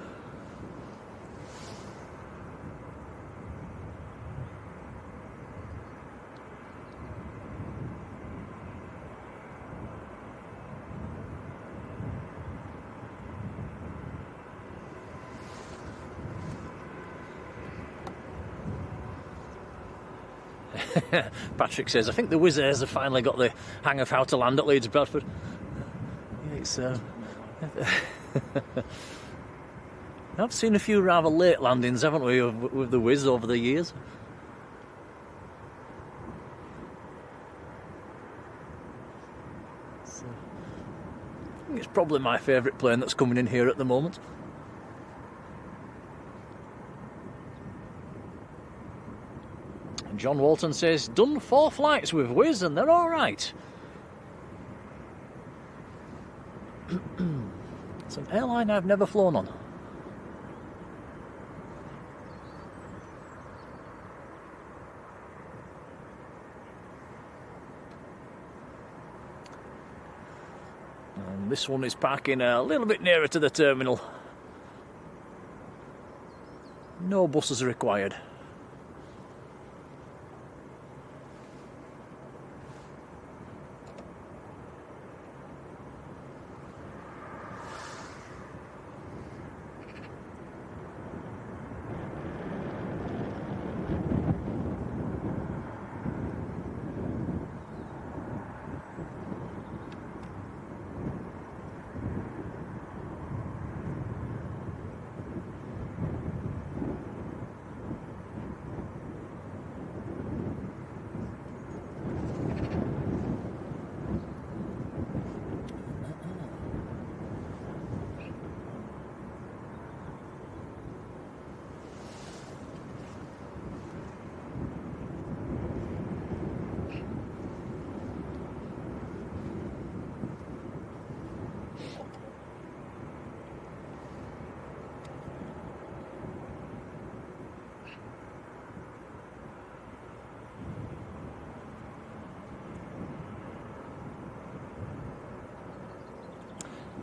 Patrick says, I think the Wizz Airs have finally got the hang of how to land at Leeds, Bradford. Yeah, it's... I've seen a few rather late landings, haven't we, with the Wizz over the years. So, I think it's probably my favourite plane that's coming in here at the moment. John Walton says, done 4 flights with Wizz and they're alright. It's an airline I've never flown on. And this one is parking a little bit nearer to the terminal. No buses required.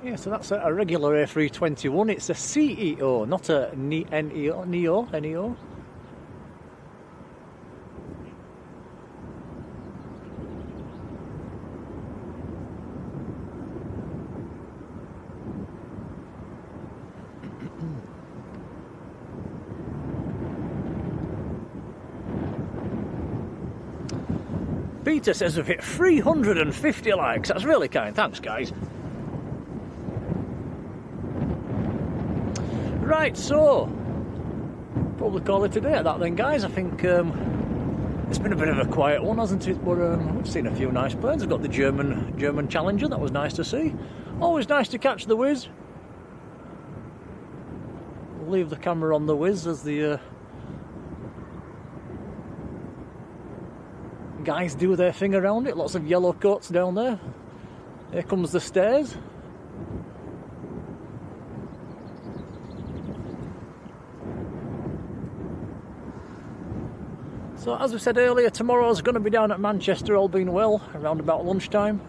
Yeah, so that's a regular A321. It's a CEO, not a NEO. Peter says we've hit 350 likes. That's really kind. Thanks, guys. Right, so probably call it a day at that then, guys. I think it's been a bit of a quiet one, hasn't it? But we've seen a few nice planes. We've got the German Challenger. That was nice to see. Always nice to catch the Wizz. We'll leave the camera on the Wizz as the guys do their thing around it. Lots of yellow coats down there. Here comes the stairs. So as we said earlier, tomorrow's going to be down at Manchester, all being well, around about lunchtime.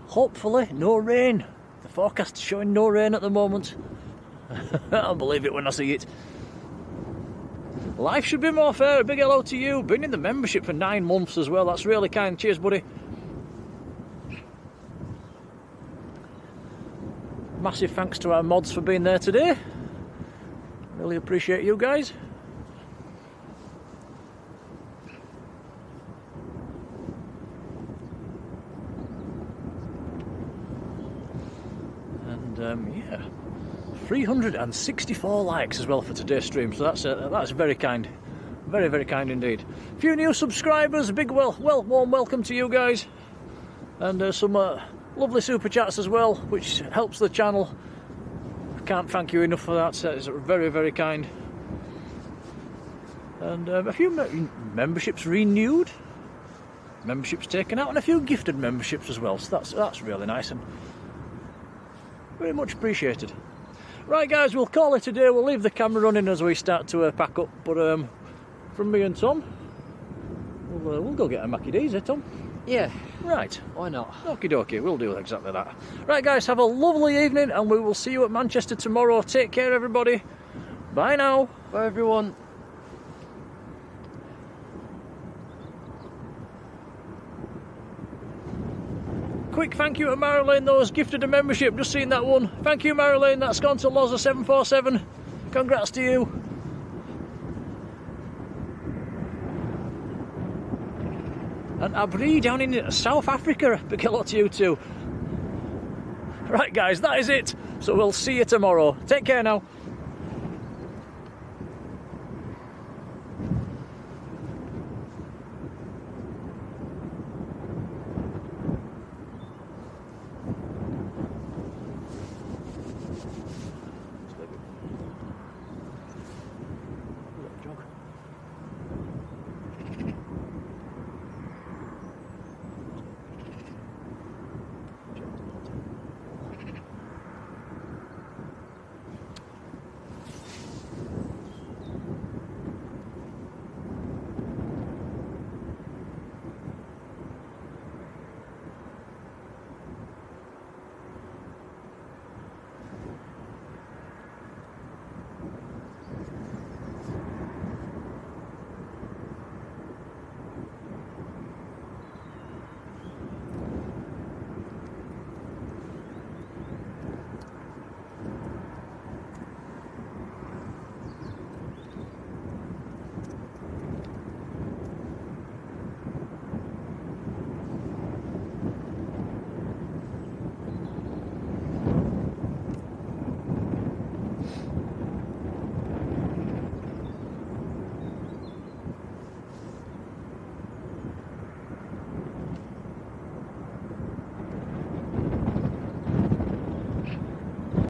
Hopefully no rain. The forecast's showing no rain at the moment. I'll believe it when I see it. Life should be more fair. A big hello to you. Been in the membership for 9 months as well. That's really kind. Cheers, buddy. Massive thanks to our mods for being there today. Really appreciate you guys. And yeah, 364 likes as well for today's stream. So that's very kind, very kind indeed. A few new subscribers. Big warm welcome to you guys, and some lovely super chats as well, which helps the channel. Can't thank you enough for that. It's very kind. And a few memberships renewed, memberships taken out, and a few gifted memberships as well. So that's really nice and very much appreciated. Right, guys, we'll call it a day. We'll leave the camera running as we start to pack up. But from me and Tom, we'll go get a Mackie D's, eh, Tom? Yeah. Right. Why not? Okie dokie, we'll do exactly that. Right, guys, have a lovely evening, and we will see you at Manchester tomorrow. Take care, everybody. Bye now. Bye, everyone. Quick thank you to Marjolein, though, has gifted a membership. Just seen that one. Thank you, Marjolein. That's gone to Loza747. Congrats to you. And Abri down in South Africa. Big hello to you too. Right, guys, that is it. So we'll see you tomorrow. Take care now.